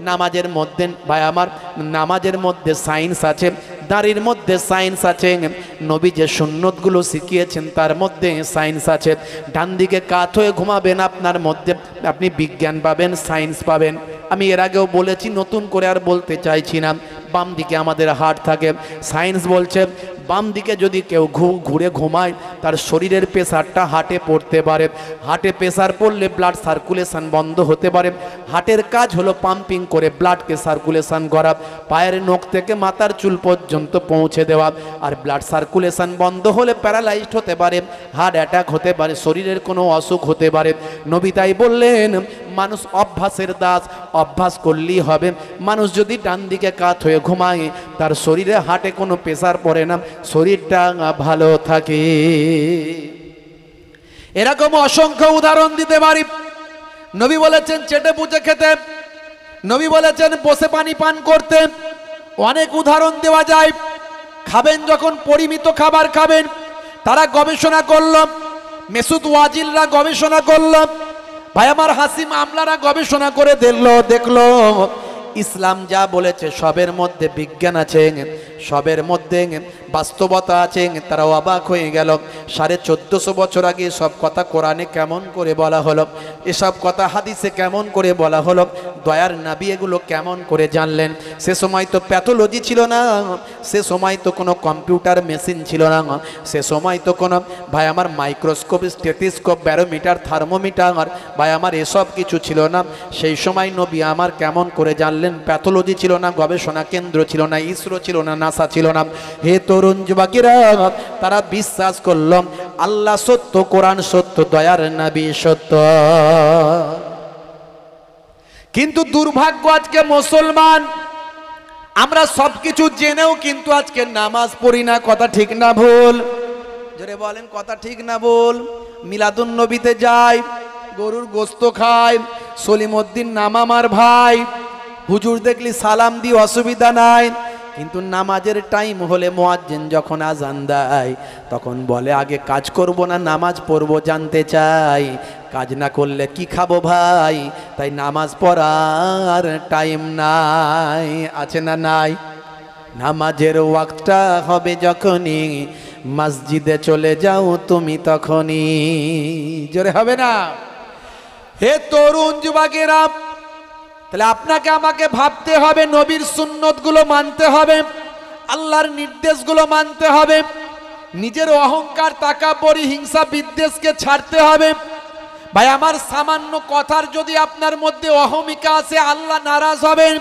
নামাজের মধ্যে ভাই আমার, নামাজের মধ্যে সায়েন্স আছে, দাড়ির মধ্যে সায়েন্স আছে, নবী যে সুন্নতগুলো শিখিয়েছেন তার মধ্যে সায়েন্স আছে। ডান দিকে কাত হয়ে ঘুমাবেন, আপনার মধ্যে আপনি বিজ্ঞান পাবেন, সায়েন্স পাবেন। আমি এর আগেও বলেছি, নতুন করে আর বলতে চাইছি না। বাম দিকে আমাদের হার্ট থাকে, সায়েন্স বলছে বাম দিকে যদি কেউ ঘুরে ঘুমায় তার শরীরের প্রেসারটা হার্টে পড়তে পারে, হার্টে প্রেসার পড়লে ব্লাড সার্কুলেশন বন্ধ হতে পারে। হার্টের কাজ হলো পাম্পিং করে ব্লাডকে সার্কুলেশন করা, পায়ের নখ থেকে মাথার চুল পর্যন্ত পৌঁছে দেওয়া। আর ব্লাড সার্কুলেশন বন্ধ হলে প্যারালাইজড হতে পারে, হার্ট অ্যাটাক হতে পারে, শরীরের কোনো অসুখ হতে পারে। নবী তাই বললেন, মানুষ অভ্যাসের দাস, অভ্যাস করলেই হবে। মানুষ যদি ডান দিকে কাত হয়ে ঘুমায় তার শরীরে হার্টে কোনো প্রেসার পড়ে না, শরীরটা ভালো থাকে। এরকম অসংখ্য উদাহরণ দিতে পারি। নবী বলেছেন চেটে পুচে খেতে, নবী বলেছেন বসে পানি পান করতে, অনেক উদাহরণ দেওয়া যায়। খাবেন যখন পরিমিত খাবার খাবেন। তারা গবেষণা করল, মেসুত ওয়াজিলরা গবেষণা করল, ভাই আমার হাসিম আমলারা গবেষণা করে দেখলো ইসলাম যা বলেছে সবের মধ্যে বিজ্ঞান আছে, সবের মধ্যে বাস্তবতা আছে। তারা অবাক হয়ে গেল, 1450 বছর আগে সব কথা কোরআনে কেমন করে বলা হলো, এসব কথা হাদিসে কেমন করে বলা হলো, দয়ার নবী এগুলো কেমন করে জানলেন? সে সময় তো প্যাথোলজি ছিল না, সে সময় তো কোনো কম্পিউটার মেশিন ছিল না, সে সময় তো কোনো ভাই আমার মাইক্রোস্কোপ, স্টেথোস্কোপ, ব্যারোমিটার, থার্মোমিটার ভাই আমার এসব কিছু ছিল না। সেই সময় নবী আমার কেমন করে জানলেন? প্যাথোলজি ছিল না, গবেষণা কেন্দ্র ছিল না, ইসরো ছিল না, নাসা ছিল না। হে তরুণ যুবকেরা, তারা বিশ্বাস করল আল্লাহ সত্য, কোরআন সত্য, দয়ার নবী সত্য। কিন্তু দুর্ভাগ্য আজকে মুসলমান, আমরা সবকিছু জেনেও কিন্তু আজকে নামাজ পড়ি না। কথা ঠিক না ভুল? জোরে বলেন, কথা ঠিক না ভুল? মিলাদুন নবীতে যায়, গরুর গোস্ত খায়, সলিমউদ্দিন নাম আমার ভাই, হুজুর দেখলি সালাম দি, অসুবিধা নাই। কিন্তু নামাজের টাইম হলে মুয়াজ্জিন যখন আজান দেয় তখন বলে আগে কাজ করব না নামাজ পড়বো, জানতে চাই কাজ না করলে কি খাবো ভাই? তাই নামাজ পড়ার টাইম নাই, আছে না নাই? নামাজের ওয়াক্তটা হবে যখনই মসজিদে চলে যাও তুমি তখনই। জোরে হবে না? হে তরুণ যুবকেরা, তাহলে আপনাকে আমাকে ভাবতে হবে, নবীর সুন্নতগুলো মানতে হবে, আল্লাহর নির্দেশগুলো মানতে হবে, নিজের অহংকার, তাকাব্বরি, হিংসা, বিদ্বেষকে ছাড়তে হবে। ভাই আমার সামান্য কথার যদি আপনার মধ্যে অহমিকা আছে, আল্লাহ নারাজ হবেন।